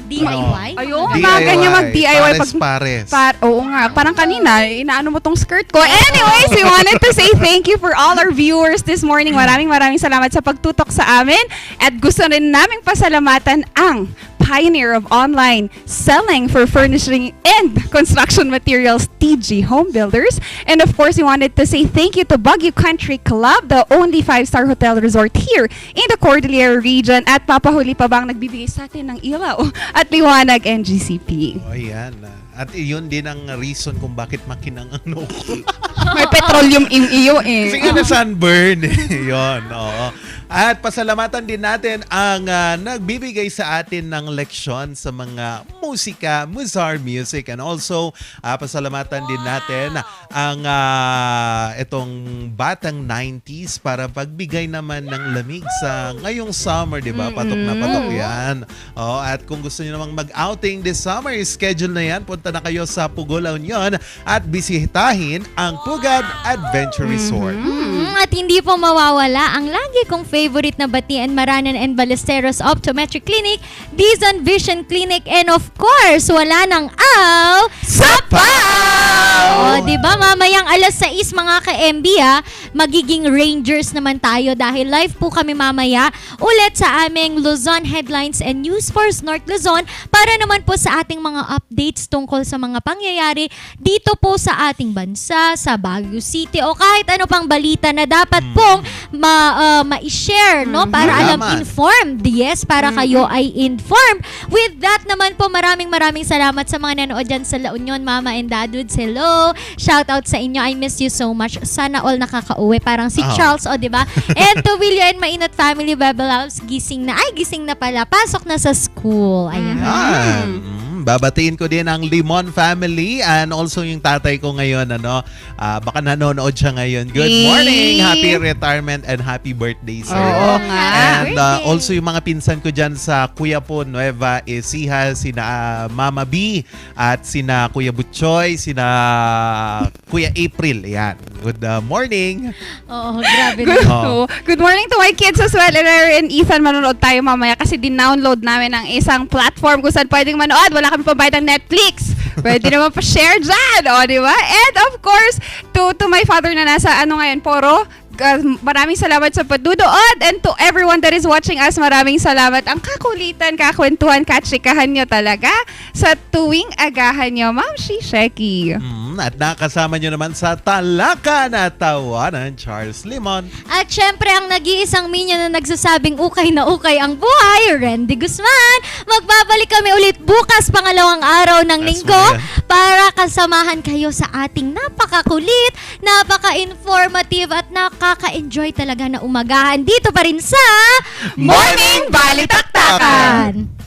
DIY? Ayun, mga ganyan mag-DIY. Pares. Oo nga, parang kanina, inaano mo tong skirt ko. Anyways, we wanted to say thank you for all our viewers this morning. Maraming salamat sa pagtutok sa amin. At gusto rin naming pasalamatan ang pioneer of online selling for furnishing and construction materials, TG Home Builders. And of course, we wanted to say thank you to Baguio Country Club, the only 5-star hotel resort here in the Cordillera region. At papahuli pa bang nagbibigay sa atin ng ilaw at liwanag NGCP. Oh, ayan. At iyon din ang reason kung bakit makinang ang noko. May petroleum in iyo eh. Kasi nga na sunburn. Yun, oo. At pasalamatan din natin ang nagbibigay sa atin ng leksyon sa mga musika, Muzar Music. And also, pasalamatan din natin ang itong batang 90s para pagbigay naman ng lamig sa ngayong summer, di ba? Patok na patok yan. At kung gusto niyo namang mag-outing this summer, schedule na yan. Punta na kayo sa Pugo La Union at bisitahin ang Pugad Adventure Resort. At hindi po mawawala ang lagi kong favorite na Batian, Maranan and Ballesteros Optometric Clinic, Dizon Vision Clinic, and of course, wala nang Sapaw! Diba mamayang alas 6 mga ka-MB magiging Rangers naman tayo dahil live po kami mamaya ulit sa aming Luzon Headlines and News Force North Luzon para naman po sa ating mga updates tungkol sa mga pangyayari dito po sa ating bansa, sa Baguio City o kahit ano pang balita na dapat pong ma-share, no? Para informed. Yes, para kayo ay informed. With that naman po, maraming salamat sa mga nanood dyan sa La Union, Mama and Dadudes. Hello. Shout out sa inyo. I miss you so much. Sana all nakakauwi. Parang si Charles, diba? And to William and Mainat Family, Bebe Loves, gising na pala. Pasok na sa school. Ayan. Babatiin ko din ang Limon family and also yung tatay ko ngayon, baka nanonood siya ngayon. Good morning! Happy retirement and happy birthday sa'yo. Oo nga. And also yung mga pinsan ko dyan sa Kuya Po Nueva, Siha, sina Mama B, at sina Kuya Butchoy, sina Kuya April. Yan. Good morning! Oo, grabe Good, Oh. good morning to my kids as well. And Ethan, manonood tayo mamaya kasi din-download namin ang isang platform kung saan pwedeng manood. Wala kami pambayad ng Netflix. Pwede naman pa-share dyan. O, di ba? And of course, to my father na nasa ngayon, Poro, maraming salamat sa pagdudood, and to everyone that is watching us, maraming salamat. Ang kakulitan, kakwentuhan, katsikahan nyo talaga sa tuwing agahan nyo, Ma'am Sheki. At nakasama nyo naman sa Talaka na Tawanan, Charles Limon. At syempre, ang nag-iisang minya na nagsasabing ukay na ukay ang buhay, Randy Guzman. Magbabalik kami ulit bukas, pangalawang araw ng linggo, para kasamahan kayo sa ating napakakulit, napaka-informative at nakaka-enjoy talaga na umagahan dito pa rin sa Morning Balitaktakan!